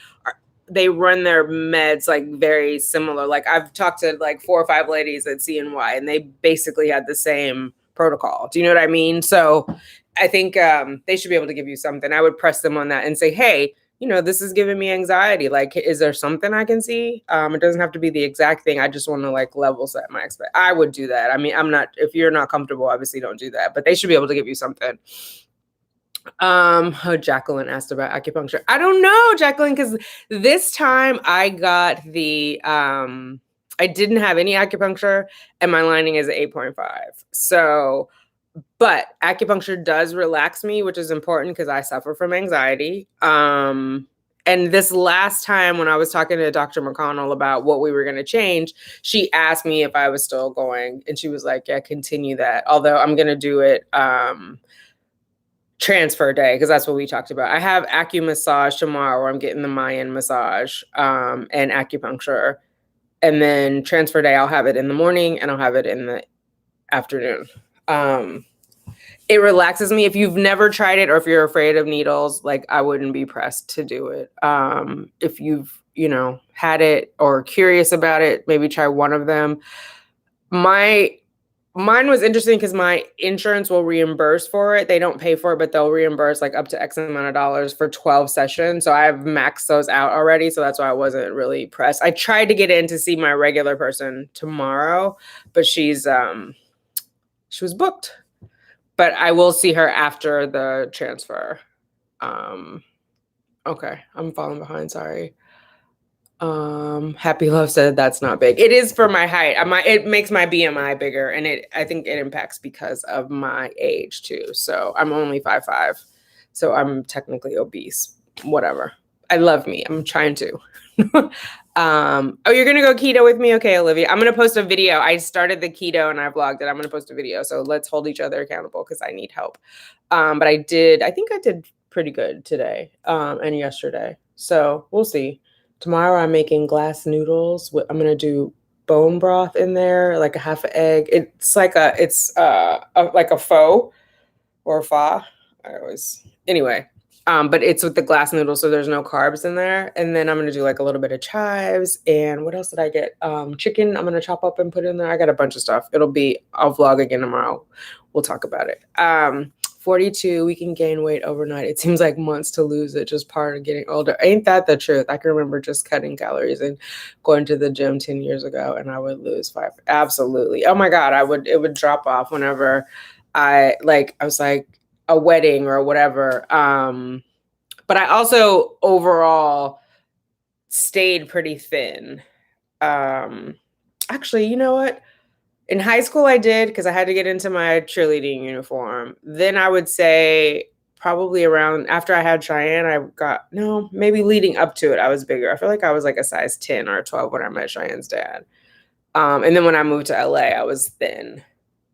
they run their meds like very similar. Like I've talked to like 4 or 5 ladies at CNY and they basically had the same protocol. Do you know what I mean? So I think they should be able to give you something. I would press them on that and say, hey, you know, this is giving me anxiety. Like, is there something I can see? It doesn't have to be the exact thing. I just want to like level set my expect. I would do that. I mean, I'm not, if you're not comfortable, obviously don't do that, but they should be able to give you something. Jacqueline asked about acupuncture. I don't know, Jacqueline, because this time I got the, I didn't have any acupuncture and my lining is 8.5. So, but acupuncture does relax me, which is important because I suffer from anxiety. And this last time when I was talking to Dr. McConnell about what we were going to change, she asked me if I was still going, and she was like, yeah, continue that. Although I'm going to do it transfer day, because that's what we talked about. I have acumassage tomorrow where I'm getting the Mayan massage and acupuncture. And then transfer day, I'll have it in the morning and I'll have it in the afternoon. It relaxes me. If you've never tried it or if you're afraid of needles, like I wouldn't be pressed to do it. If you've, you know, had it or curious about it, maybe try one of them. Mine was interesting because my insurance will reimburse for it. They don't pay for it, but they'll reimburse like up to X amount of dollars for 12 sessions. So I've maxed those out already. So that's why I wasn't really pressed. I tried to get in to see my regular person tomorrow, but she was booked. But I will see her after the transfer. Okay, I'm falling behind. Sorry. Happy Love said that's not big. It is for my height. It makes my BMI bigger, and I think it impacts because of my age too. So I'm only 5'5", so I'm technically obese. Whatever. I love me. I'm trying to. Oh, you're gonna go keto with me? Okay, Olivia. I'm gonna post a video. I started the keto and I vlogged it. I'm gonna post a video. So let's hold each other accountable because I need help. But I think I did pretty good today and yesterday. So we'll see. Tomorrow I'm making glass noodles. I'm gonna do bone broth in there, like a half an egg. It's like like a faux or a fa. Anyway. But it's with the glass noodles, so there's no carbs in there. And then I'm gonna do like a little bit of chives. And what else did I get? Chicken. I'm gonna chop up and put in there. I got a bunch of stuff. I'll vlog again tomorrow. We'll talk about it. 42, we can gain weight overnight. It seems like months to lose it, just part of getting older. Ain't that the truth? I can remember just cutting calories and going to the gym 10 years ago and I would lose 5. Absolutely. Oh my God, it would drop off whenever I was like a wedding or whatever. But I also overall stayed pretty thin. Actually, you know what? In high school, I did because I had to get into my cheerleading uniform. Then I would say probably around after I had Cheyenne, maybe leading up to it, I was bigger. I feel like I was like a size 10 or 12 when I met Cheyenne's dad. And then when I moved to LA, I was thin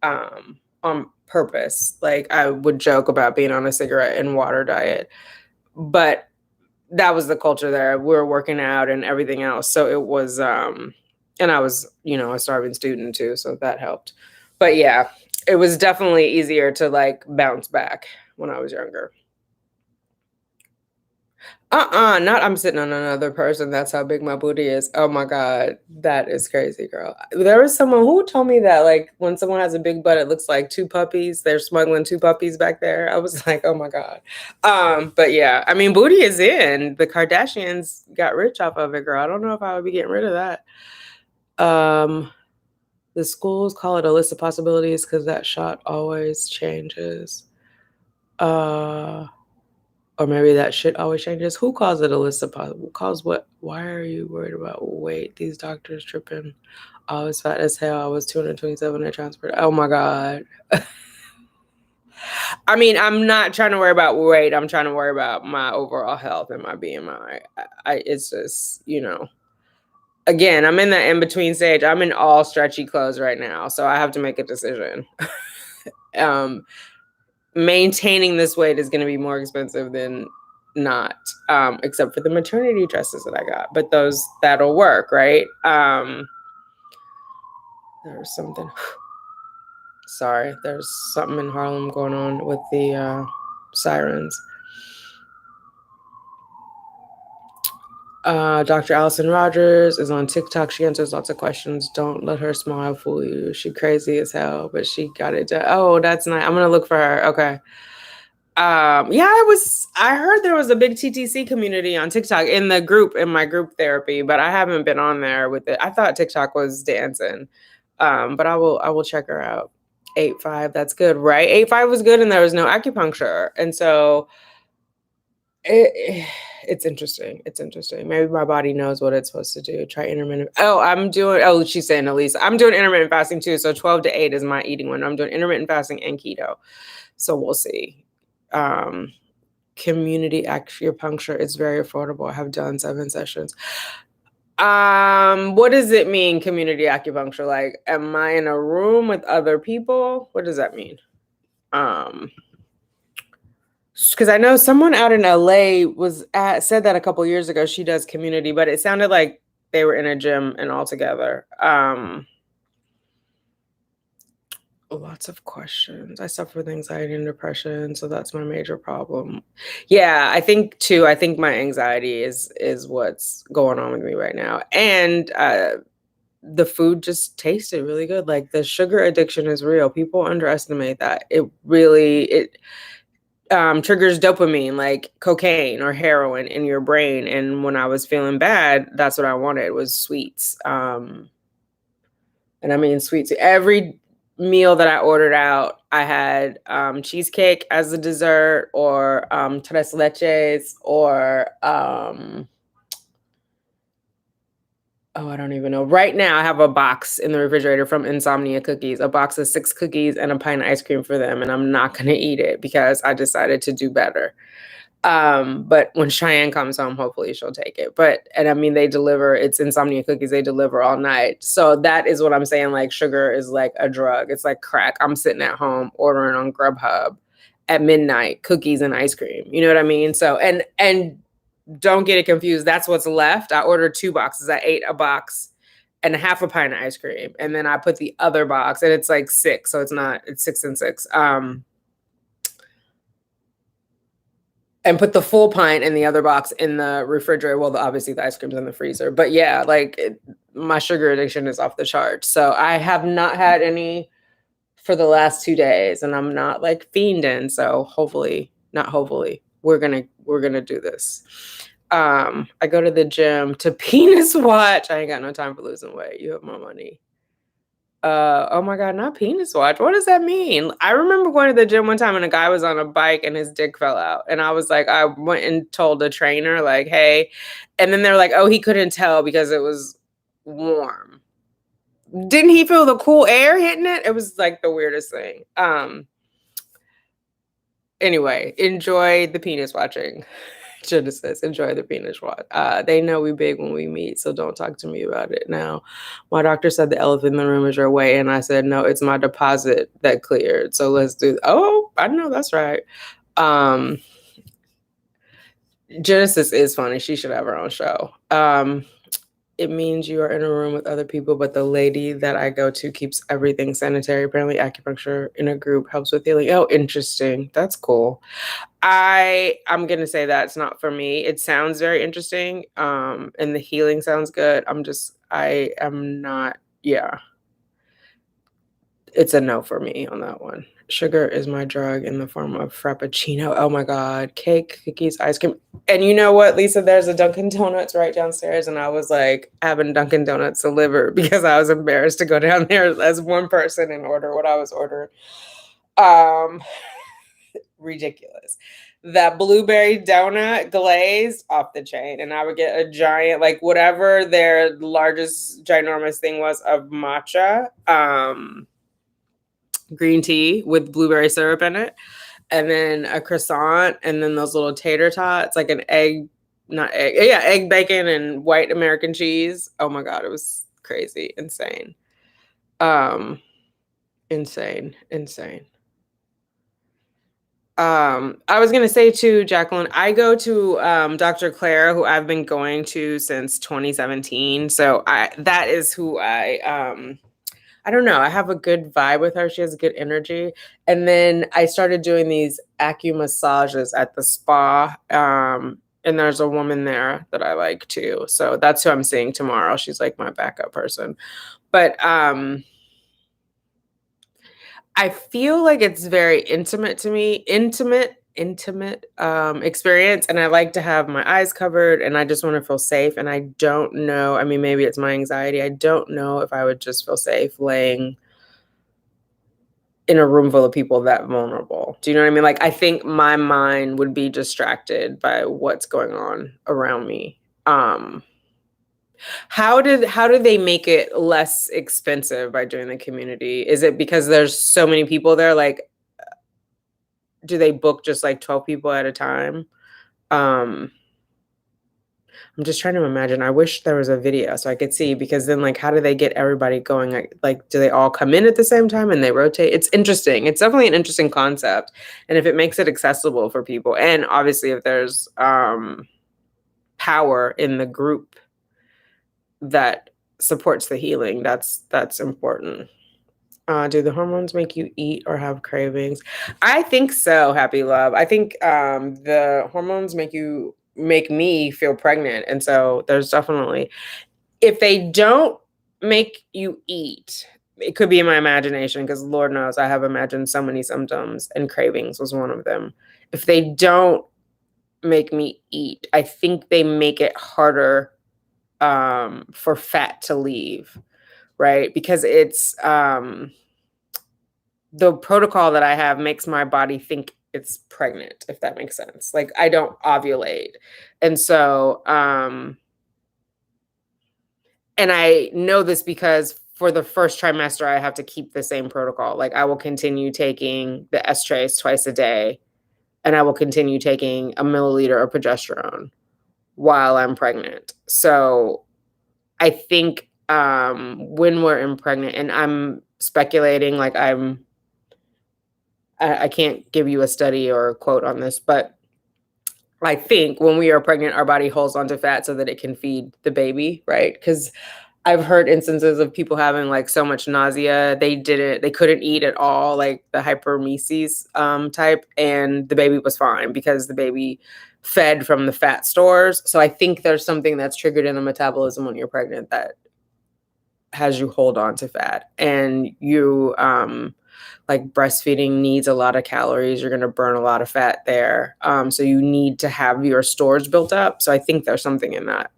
on purpose. Like I would joke about being on a cigarette and water diet, but that was the culture there. We were working out and everything else. So it was, and I was, a starving student too. So that helped. But yeah, it was definitely easier to like bounce back when I was younger. Not I'm sitting on another person. That's how big my booty is. Oh my God. That is crazy, girl. There was someone who told me that, like, when someone has a big butt, it looks like two puppies. They're smuggling two puppies back there. I was like, oh my God. But yeah, I mean, booty is in. The Kardashians got rich off of it, girl. I don't know if I would be getting rid of that. Um, the schools call it a list of possibilities because that shot always changes. Or maybe that shit always changes. Who calls it a list of possible? Calls what? Why are you worried about weight? These doctors tripping. I was fat as hell. I was 227 and transferred. Oh my God. I mean, I'm not trying to worry about weight. I'm trying to worry about my overall health and my BMI. It's just, again, I'm in the in-between stage. I'm in all stretchy clothes right now. So I have to make a decision. Maintaining this weight is going to be more expensive than not, except for the maternity dresses that I got, but that'll work, right? There's something, sorry, there's something in Harlem going on with the sirens. Dr. Allison Rogers is on TikTok. She answers lots of questions. Don't let her smile fool you. She crazy as hell, but she got it done. Oh, that's nice. I'm gonna look for her. Okay. Yeah, I heard there was a big TTC community on TikTok in my group therapy, but I haven't been on there with it. I thought TikTok was dancing. But I will check her out. 8-5, that's good, right? 8-5 was good and there was no acupuncture. And so it's interesting. It's interesting. Maybe my body knows what it's supposed to do. Try intermittent. She's saying Elisa. I'm doing intermittent fasting too. So 12 to 8 is my eating window. I'm doing intermittent fasting and keto. So we'll see. Community acupuncture, it's very affordable. I have done 7 sessions. What does it mean, community acupuncture? Like, am I in a room with other people? What does that mean? Because I know someone out in LA said that a couple years ago. She does community, but it sounded like they were in a gym and all together. Lots of questions. I suffer with anxiety and depression, so that's my major problem. Yeah, I think my anxiety is what's going on with me right now. And the food just tasted really good. Like, the sugar addiction is real. People underestimate that. It triggers dopamine, like cocaine or heroin in your brain. And when I was feeling bad, that's what I wanted, was sweets. And I mean sweets. Every meal that I ordered out, I had cheesecake as a dessert, or tres leches, or I don't even know. Right now, I have a box in the refrigerator from Insomnia Cookies, a box of 6 cookies and a pint of ice cream for them. And I'm not going to eat it because I decided to do better. But when Cheyenne comes home, hopefully she'll take it. And I mean, it's Insomnia Cookies. They deliver all night. So that is what I'm saying. Like, sugar is like a drug. It's like crack. I'm sitting at home ordering on Grubhub at midnight, cookies and ice cream. You know what I mean? So, and don't get it confused. That's what's left. I ordered 2 boxes. I ate a box and half a pint of ice cream. And then I put the other box, and it's like 6. So it's 6 and 6. And put the full pint in the other box in the refrigerator. Well, obviously the ice cream's in the freezer. But yeah, like, my sugar addiction is off the charts. So I have not had any for the last 2 days, and I'm not like fiending. So we're gonna do this. I go to the gym to penis watch. I ain't got no time for losing weight. You have my money. Oh my God, not penis watch. What does that mean? I remember going to the gym one time and a guy was on a bike and his dick fell out. And I was like, I went and told the trainer, like, hey. And then they're like, oh, he couldn't tell because it was warm. Didn't he feel the cool air hitting it? It was like the weirdest thing. Anyway, enjoy the penis watching. Genesis, enjoy the penis watch. They know we big when we meet, so don't talk to me about it now. My doctor said the elephant in the room is your weight, and I said, no, it's my deposit that cleared. So let's do, I know that's right. Genesis is funny. She should have her own show. it means you are in a room with other people, but the lady that I go to keeps everything sanitary. Apparently, acupuncture in a group helps with healing. Oh, interesting. That's cool. I'm gonna say that's not for me. It sounds very interesting, and the healing sounds good. I am not. Yeah, it's a no for me on that one. Sugar is my drug in the form of frappuccino. Oh my God. Cake, cookies, ice cream. And you know what, Lisa? There's a Dunkin' Donuts right downstairs. And I was like having Dunkin' Donuts delivered because I was embarrassed to go down there as one person and order what I was ordering. Um, Ridiculous. That blueberry donut glazed off the chain. And I would get a giant, like whatever their largest ginormous thing was of matcha. Green tea with blueberry syrup in it, and then a croissant, and then those little tater tots, like an egg, not egg, yeah, egg, bacon, and white American cheese. Oh my God, it was crazy, insane. Um, insane. I was gonna say to Jacqueline, I go to Dr. Claire, who I've been going to since 2017. So that is who I don't know. I have a good vibe with her. She has good energy. And then I started doing these massages at the spa. And there's a woman there that I like too. So that's who I'm seeing tomorrow. She's like my backup person. But I feel like it's very intimate to me, intimate experience. And I like to have my eyes covered and I just want to feel safe. And I don't know. I mean, maybe it's my anxiety. I don't know if I would just feel safe laying in a room full of people that vulnerable. Do you know what I mean? Like, I think my mind would be distracted by what's going on around me. How did they make it less expensive by doing the community? Is it because there's so many people there? Like, do they book just like 12 people at a time? Um, I'm just trying to imagine. I wish there was a video so I could see, because then like how do they get everybody going? Like do they all come in at the same time and they rotate? It's interesting. It's definitely an interesting concept. And if it makes it accessible for people, and obviously if there's power in the group that supports the healing, that's important. Do the hormones make you eat or have cravings? I think so, Happy Love. I think the hormones make me feel pregnant. And so there's definitely, if they don't make you eat, it could be in my imagination because Lord knows I have imagined so many symptoms and cravings was one of them. If they don't make me eat, I think they make it harder for fat to leave, right? Because it's the protocol that I have makes my body think it's pregnant, if that makes sense. Like I don't ovulate. And so, and I know this because for the first trimester, I have to keep the same protocol. Like I will continue taking the estrace twice a day, and I will continue taking a milliliter of progesterone while I'm pregnant. So I think when we're pregnant, and I'm speculating, like I can't give you a study or a quote on this, but I think when we are pregnant, our body holds onto fat so that it can feed the baby, right? Because I've heard instances of people having like so much nausea, they couldn't eat at all, like the hypermesis type, and the baby was fine because the baby fed from the fat stores. So I think there's something that's triggered in the metabolism when you're pregnant that has you hold on to fat, and you like breastfeeding needs a lot of calories. You're going to burn a lot of fat there. So you need to have your stores built up. So I think there's something in that.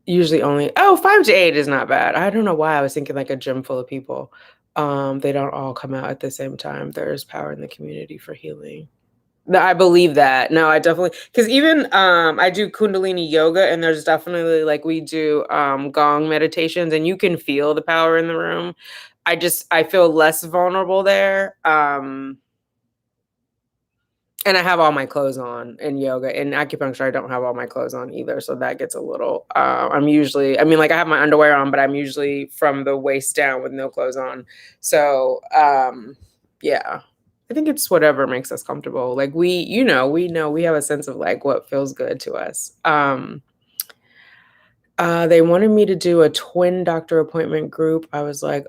Usually only, 5 to 8 is not bad. I don't know why I was thinking like a gym full of people. They don't all come out at the same time. There's power in the community for healing. No, I believe that. No, I definitely, because even I do Kundalini yoga, and there's definitely like we do gong meditations, and you can feel the power in the room. I feel less vulnerable there. And I have all my clothes on in yoga. In acupuncture, I don't have all my clothes on either, so that gets a little. I'm usually, I mean, like I have my underwear on, but I'm usually from the waist down with no clothes on. So yeah. I think it's whatever makes us comfortable. Like we know we have a sense of like what feels good to us. They wanted me to do a twin doctor appointment group. I was like,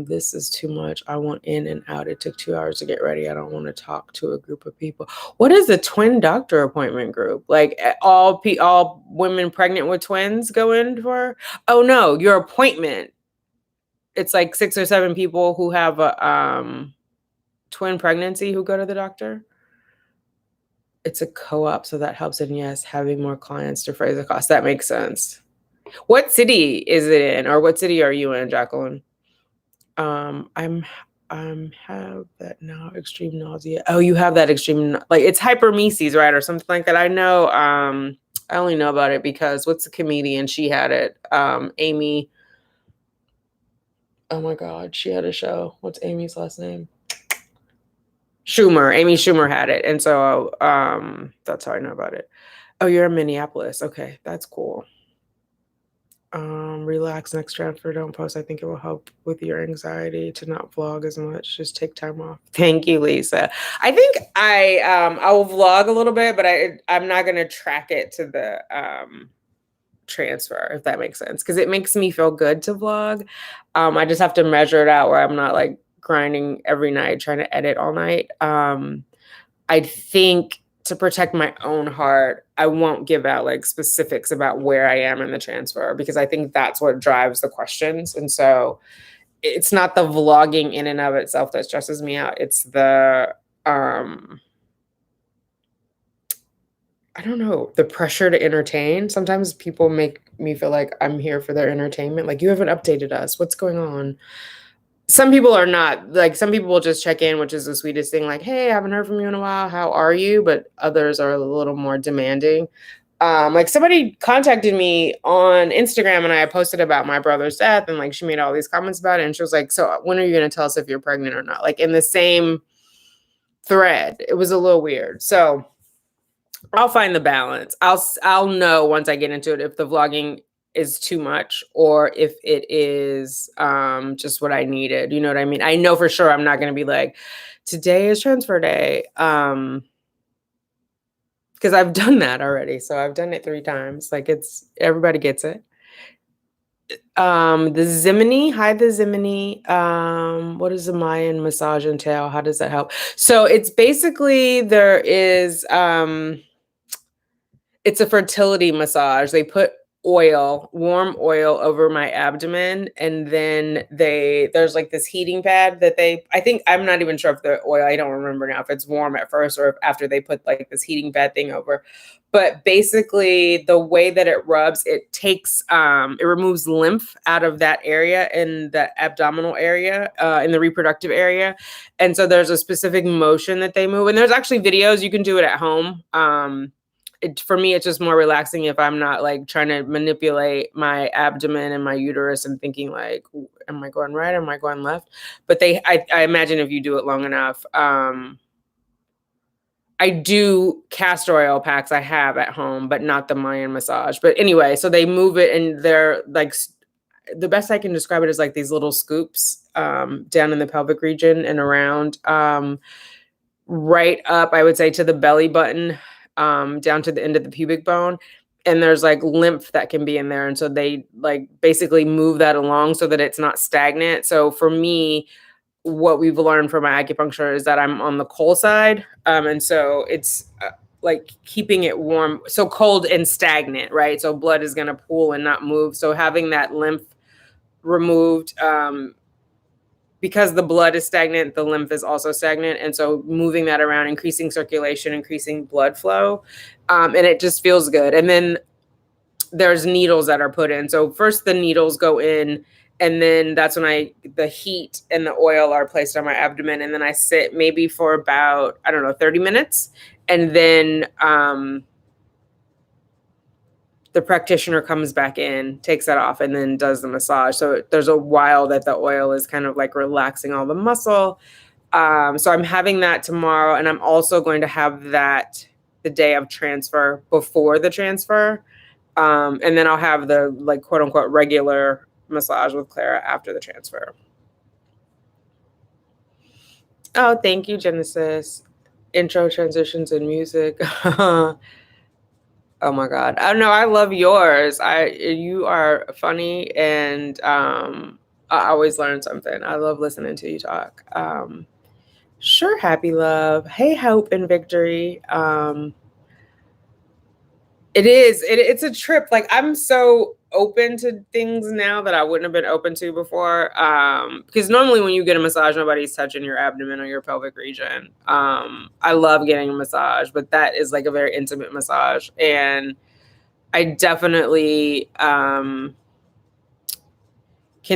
this is too much. I want in and out. It took 2 hours to get ready. I don't want to talk to a group of people. What is a twin doctor appointment group? Like all women pregnant with twins go in for? Oh no, your appointment. It's like 6 or 7 people who have a twin pregnancy who go to the doctor. It's a co-op, so that helps. And yes, having more clients to defray the cost. That makes sense. What city is it in, or what city are you in, Jacqueline? I'm have that now extreme nausea. Oh, you have that extreme like it's hypermesis, right, or something like that. I know. I only know about it because what's the comedian? She had it. Amy. Oh my God, she had a show. What's Amy's last name? Schumer. Amy Schumer had it, and so that's how I know about it. Oh, you're in Minneapolis. Okay, that's cool. Relax next transfer, don't post. I think it will help with your anxiety to not vlog as much. Just take time off. Thank you, Lisa. I think I will vlog a little bit, but I'm not gonna track it to the transfer, if that makes sense, because it makes me feel good to vlog. I just have to measure it out where I'm not like grinding every night trying to edit all night. I think to protect my own heart, I won't give out like specifics about where I am in the transfer, because I think that's what drives the questions. And so it's not the vlogging in and of itself that stresses me out. It's the, I don't know, the pressure to entertain. Sometimes people make me feel like I'm here for their entertainment. Like, you haven't updated us. What's going on? Some people are not. Like, some people will just check in, which is the sweetest thing. Like, hey, I haven't heard from you in a while. How are you? But others are a little more demanding. Like somebody contacted me on Instagram and I posted about my brother's death, and like she made all these comments about it. And she was like, so when are you going to tell us if you're pregnant or not? Like in the same thread. It was a little weird. So I'll find the balance. I'll know once I get into it if the vlogging is too much or if it is just what I needed. You know what I mean? I know for sure I'm not going to be like, today is transfer day. Because I've done that already. So I've done it 3 times. Like everybody gets it. The Zimini, hi the Zimini. What does the Mayan massage entail? How does that help? So it's basically there is it's a fertility massage. They put warm oil over my abdomen, and then there's like this heating pad that I think, I'm not even sure if the oil, I don't remember now if it's warm at first or if after they put like this heating pad thing over. But basically the way that it rubs, it takes it removes lymph out of that area in the abdominal area, in the reproductive area. And so there's a specific motion that they move, and there's actually videos, you can do it at home. For me, it's just more relaxing if I'm not like trying to manipulate my abdomen and my uterus and thinking like, am I going right? Am I going left? But I imagine if you do it long enough, I do castor oil packs I have at home, but not the Mayan massage. But anyway, so they move it and they're like, the best I can describe it is like these little scoops down in the pelvic region and around, right up, I would say, to the belly button, down to the end of the pubic bone. And there's like lymph that can be in there. And so they like basically move that along so that it's not stagnant. So for me, what we've learned from my acupuncture is that I'm on the cold side. And so it's like keeping it warm. So cold and stagnant, right? So blood is going to pool and not move. So having that lymph removed, because the blood is stagnant, the lymph is also stagnant. And so moving that around, increasing circulation, increasing blood flow. And it just feels good. And then there's needles that are put in. So first the needles go in, and then that's when the heat and the oil are placed on my abdomen. And then I sit maybe for about, I don't know, 30 minutes. And then the practitioner comes back in, takes that off, and then does the massage. So there's a while that the oil is kind of like relaxing all the muscle. So I'm having that tomorrow, and I'm also going to have that the day of transfer before the transfer. And then I'll have the like quote unquote regular massage with Clara after the transfer. Oh, thank you, Genesis. Intro, transitions, and music. Oh my God. I know I love yours. You are funny and I always learn something. I love listening to you talk. Sure, happy love. Hey, hope and victory. It's a trip. Like I'm so open to things now that I wouldn't have been open to before. Because normally when you get a massage, nobody's touching your abdomen or your pelvic region. I love getting a massage, but that is like a very intimate massage. And I definitely can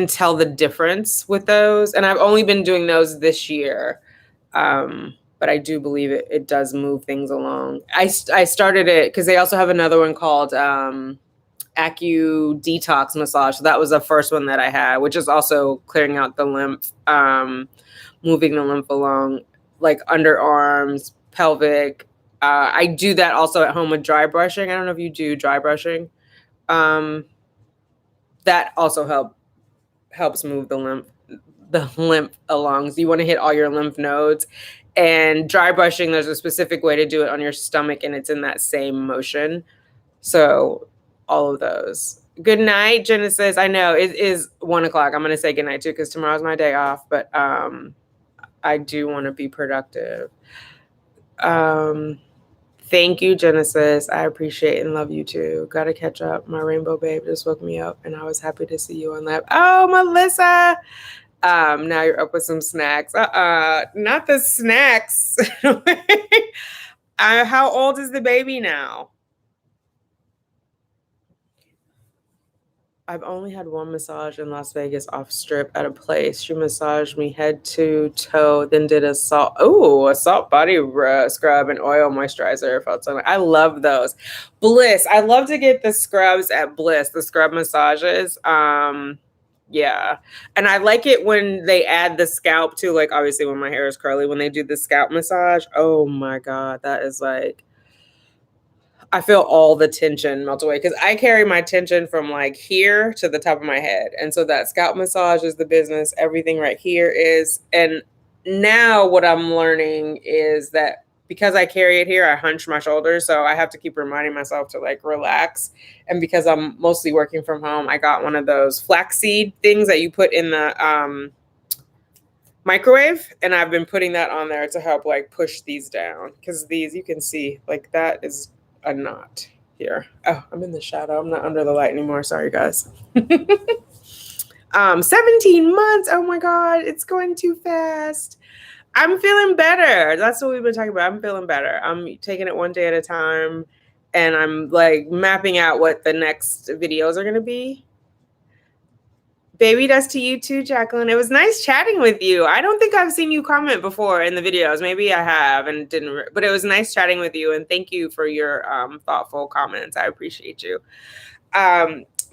tell the difference with those. And I've only been doing those this year. But I do believe it does move things along. I started it because they also have another one called Detox massage. So that was the first one that I had, which is also clearing out the lymph, moving the lymph along, like underarms, pelvic. I do that also at home with dry brushing. I don't know if you do dry brushing. That also helps move the lymph along. So you want to hit all your lymph nodes. And dry brushing, there's a specific way to do it on your stomach, and it's in that same motion. So all of those. Good night, Genesis. I know it is 1:00. I'm going to say good night too because tomorrow's my day off, but I do want to be productive. Thank you, Genesis. I appreciate and love you too. Got to catch up. My rainbow babe just woke me up, and I was happy to see you on live. Oh, Melissa. Now you're up with some snacks. Not the snacks. How old is the baby now? I've only had one massage in Las Vegas off strip at a place. She massaged me head to toe, then did a salt body scrub and oil moisturizer. Felt so. I love those. Bliss. I love to get the scrubs at Bliss, the scrub massages. Yeah. And I like it when they add the scalp too. Like obviously when my hair is curly, when they do the scalp massage. Oh my God, that is like, I feel all the tension melt away because I carry my tension from like here to the top of my head. And so that scalp massage is the business. Everything right here is. And now what I'm learning is that because I carry it here, I hunch my shoulders. So I have to keep reminding myself to like relax. And because I'm mostly working from home, I got one of those flaxseed things that you put in the microwave. And I've been putting that on there to help like push these down. Because these, you can see like that is a knot here. Oh, I'm in the shadow. I'm not under the light anymore. Sorry, guys. 17 months. Oh my God, it's going too fast. I'm feeling better. That's what we've been talking about. I'm feeling better. I'm taking it one day at a time, and I'm like mapping out what the next videos are going to be. Baby dust to you too, Jacqueline. It was nice chatting with you. I don't think I've seen you comment before in the videos. Maybe I have and didn't, but it was nice chatting with you. And thank you for your thoughtful comments. I appreciate you.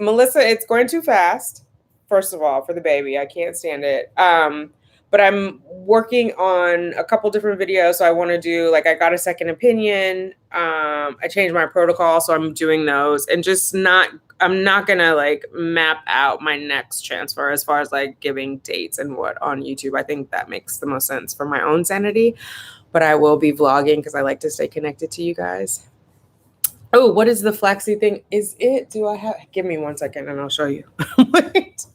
Melissa, it's going too fast. First of all, for the baby, I can't stand it. But I'm working on a couple different videos. So I want to do like, I got a second opinion. I changed my protocol. So I'm doing those and I'm not going to like map out my next transfer as far as like giving dates and what on YouTube. I think that makes the most sense for my own sanity, but I will be vlogging because I like to stay connected to you guys. Oh, what is the flaxseed thing? Give me 1 second and I'll show you. Wait.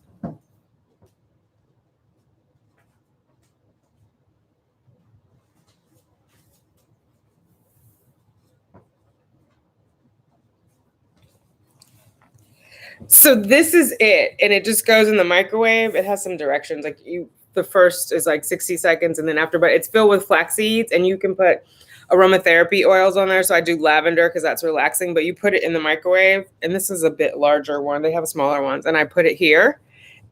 So this is it. And it just goes in the microwave. It has some directions. Like the first is like 60 seconds and then after, but it's filled with flax seeds and you can put aromatherapy oils on there. So I do lavender because that's relaxing, but you put it in the microwave and this is a bit larger one. They have smaller ones and I put it here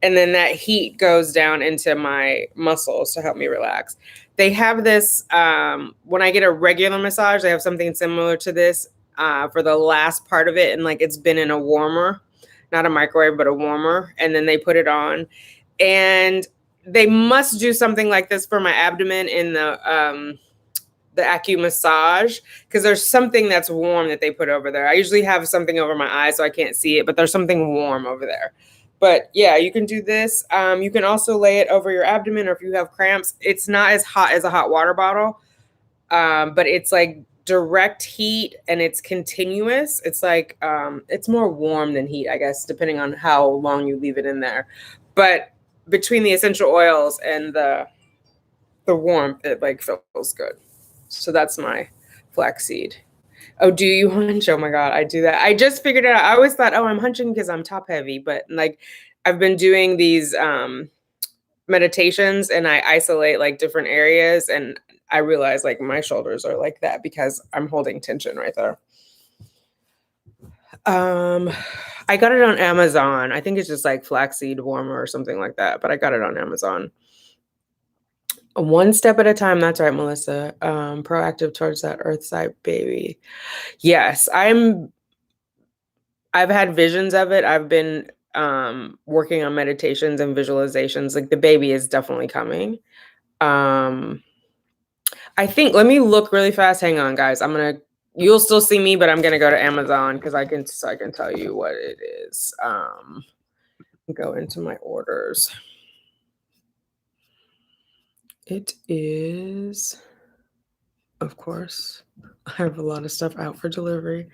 and then that heat goes down into my muscles to help me relax. They have this, when I get a regular massage, they have something similar to this for the last part of it. And like, it's been in a warmer, not a microwave, but a warmer. And then they put it on and they must do something like this for my abdomen in the Acu massage because there's something that's warm that they put over there. I usually have something over my eye so I can't see it, but there's something warm over there. But yeah, you can do this. You can also lay it over your abdomen, or if you have cramps, it's not as hot as a hot water bottle, but it's like direct heat and it's continuous. It's like it's more warm than heat, I guess, depending on how long you leave it in there. But between the essential oils and the warmth, it like feels good. So that's my flaxseed. Oh, do you hunch? Oh my God, I do that. I just figured it out. I always thought, oh, I'm hunching because I'm top heavy, but like I've been doing these meditations and I isolate like different areas, and I realize like my shoulders are like that because I'm holding tension right there. Um, I got it on Amazon. I think it's just like flaxseed warmer or something like that, but I got it on Amazon. One step at a time. That's right, Melissa. Proactive towards that earth side baby. Yes, I've had visions of it. I've been working on meditations and visualizations. Like the baby is definitely coming. Um I think let me look really fast. Hang on, guys. You'll still see me, but I'm gonna go to Amazon because I can tell you what it is. Go into my orders. It is, of course, I have a lot of stuff out for delivery.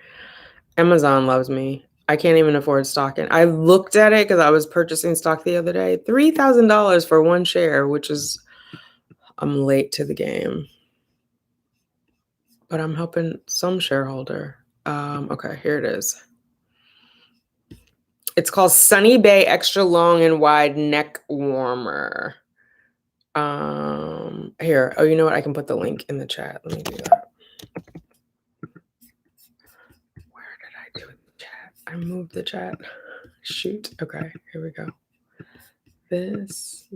Amazon loves me. I can't even afford stock. And I looked at it because I was purchasing stock the other day. $3,000 for one share, which is, I'm late to the game. But I'm helping some shareholder. Okay, here it is. It's called Sunny Bay Extra Long and Wide Neck Warmer. Here. Oh, you know what? I can put the link in the chat. Let me do that. Where did I do the chat? I moved the chat. Shoot. Okay, here we go. This.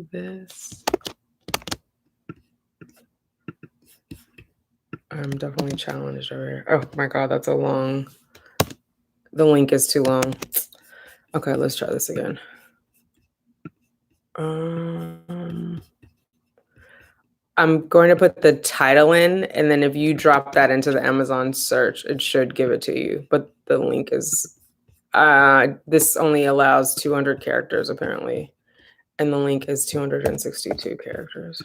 I'm definitely challenged over here. Oh my God, that's a long. The link is too long. Okay, let's try this again. I'm going to put the title in, and then if you drop that into the Amazon search, it should give it to you. But the link is, this only allows 200 characters apparently, and the link is 262 characters.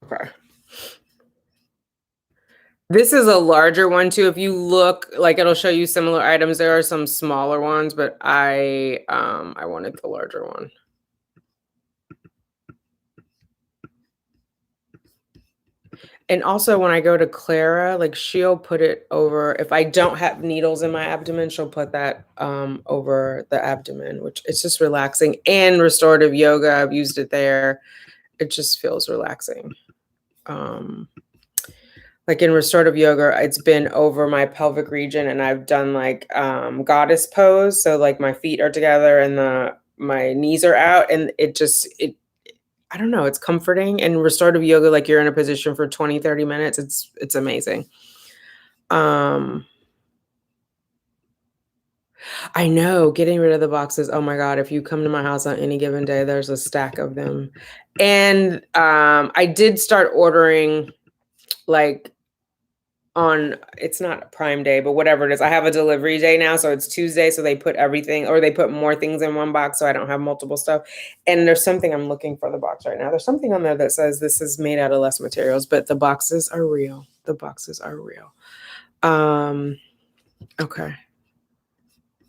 Okay. This is a larger one too. If you look, like it'll show you similar items. There are some smaller ones, but I wanted the larger one. And also when I go to Clara, like she'll put it over, if I don't have needles in my abdomen, she'll put that over the abdomen, which it's just relaxing. And restorative yoga, I've used it there. It just feels relaxing. Like in restorative yoga, it's been over my pelvic region, and I've done like goddess pose. So like my feet are together and my knees are out, and it I don't know, it's comforting. And restorative yoga, like you're in a position for 20, 30 minutes. It's amazing. I know, getting rid of the boxes. Oh my God, if you come to my house on any given day, there's a stack of them. And I did start ordering like on, it's not Prime Day, but whatever it is. I have a delivery day now, so it's Tuesday, so they put everything, or they put more things in one box so I don't have multiple stuff. And there's something, I'm looking for the box right now. There's something on there that says this is made out of less materials, but the boxes are real. The boxes are real. Okay.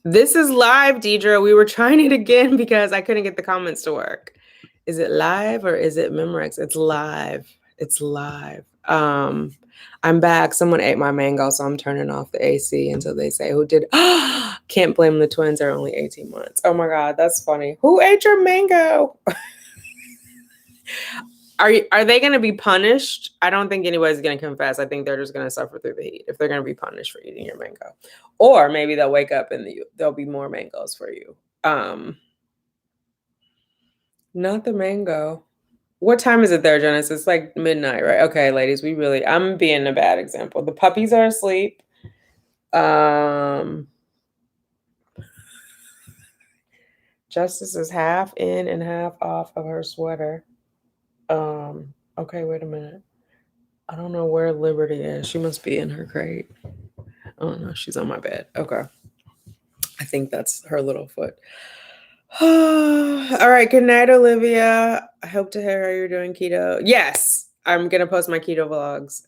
This is live, Deidre. We were trying it again because I couldn't get the comments to work. Is it live or is it Memorex? It's live. It's live. I'm back. Someone ate my mango, so I'm turning off the AC until they say who did. Can't blame the twins. They're only 18 months. Oh my God, that's funny. Who ate your mango? Are they going to be punished? I don't think anybody's going to confess. I think they're just going to suffer through the heat if they're going to be punished for eating your mango. Or maybe they'll wake up and there'll be more mangoes for you. Not the mango. What time is it there, Janice? It's like midnight, right? Okay, ladies, I'm being a bad example. The puppies are asleep. Justice is half in and half off of her sweater. Okay, wait a minute. I don't know where Liberty is. She must be in her crate. Oh no, she's on my bed. Okay. I think that's her little foot. All right. Good night, Olivia. I hope to hear how you're doing keto. Yes, I'm gonna post my keto vlogs.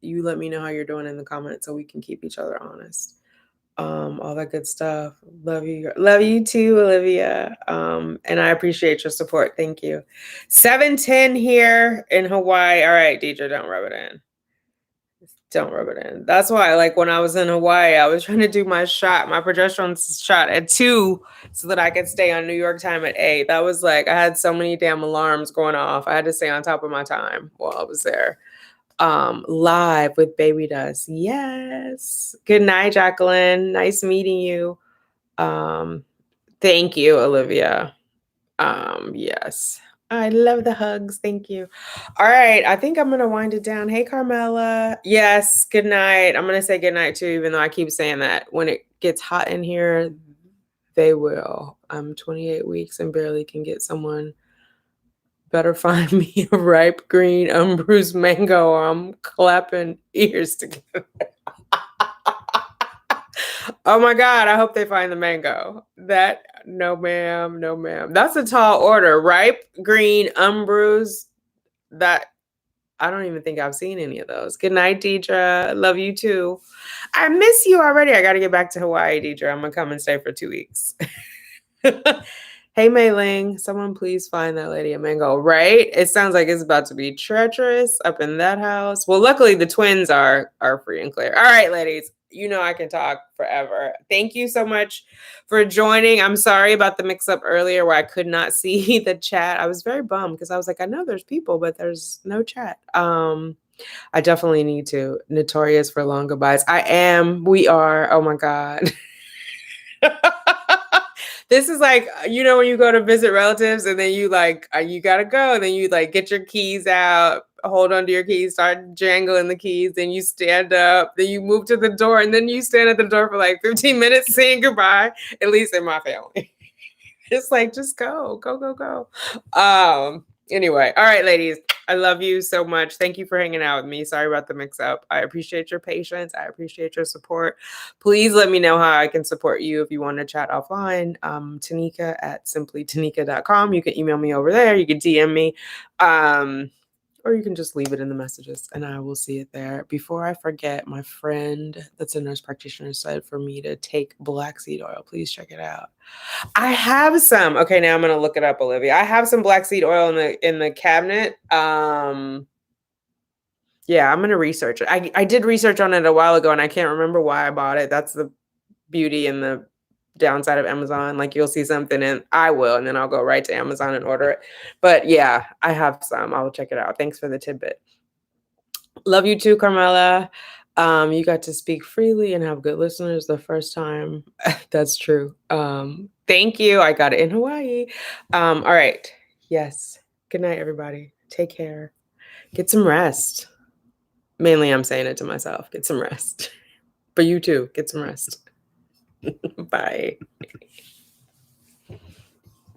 You let me know how you're doing in the comments so we can keep each other honest. All that good stuff. Love you. Love you too, Olivia. And I appreciate your support. Thank you. 7:10 here in Hawaii. All right, Deidre, don't rub it in. Don't rub it in. That's why, like, when I was in Hawaii, I was trying to do my progesterone shot at 2 so that I could stay on New York time at 8. That was like, I had so many damn alarms going off. I had to stay on top of my time while I was there. Live with Baby Dust. Yes. Good night, Jacqueline. Nice meeting you. Thank you, Olivia. Yes. I love the hugs. Thank you. All right. I think I'm going to wind it down. Hey, Carmela. Yes. Good night. I'm going to say good night too, even though I keep saying that. When it gets hot in here, they will. I'm 28 weeks and barely can get someone. Better find me a ripe green unbruised mango or I'm clapping ears together. Oh my God, I hope they find the mango. No ma'am, no ma'am. That's a tall order. Ripe, green, unbruised. That, I don't even think I've seen any of those. Good night, Deidre. Love you too. I miss you already. I got to get back to Hawaii, Deidre. I'm going to come and stay for 2 weeks. Hey, Mei Ling, someone please find that lady a mango, right? It sounds like it's about to be treacherous up in that house. Well, luckily the twins are free and clear. All right, ladies, you know I can talk forever. Thank you so much for joining. I'm sorry about the mix up earlier where I could not see the chat. I was very bummed because I was like, I know there's people, but there's no chat. I definitely need to. Notorious for long goodbyes. We are. Oh my God. This is like, when you go to visit relatives and then you like, you gotta go, and then you like get your keys out, hold onto your keys, start jangling the keys, then you stand up, then you move to the door, and then you stand at the door for like 15 minutes saying goodbye, at least in my family. It's like, just go, go, go, go. Anyway, all right, ladies, I love you so much. Thank you for hanging out with me. Sorry about the mix up. I appreciate your patience. I appreciate your support. Please let me know how I can support you if you want to chat offline. Tanika at simplytanika.com. You can email me over there. You can DM me. Or you can just leave it in the messages and I will see it there. Before I forget, my friend that's a nurse practitioner said for me to take black seed oil. Please check it out. I have some. Okay, now I'm gonna look it up, Olivia. I have some black seed oil in the cabinet. Yeah, I'm gonna research it. I did research on it a while ago and I can't remember why I bought it. That's the beauty and the downside of Amazon. Like you'll see something and I will, and then I'll go right to Amazon and order it. But yeah, I have some. I will check it out. Thanks for the tidbit. Love you too, Carmela. You got to speak freely and have good listeners the first time. That's true. Thank you. I got it in Hawaii. All right. Yes. Good night, everybody. Take care. Get some rest. Mainly, I'm saying it to myself. Get some rest. But you too. Get some rest. Bye.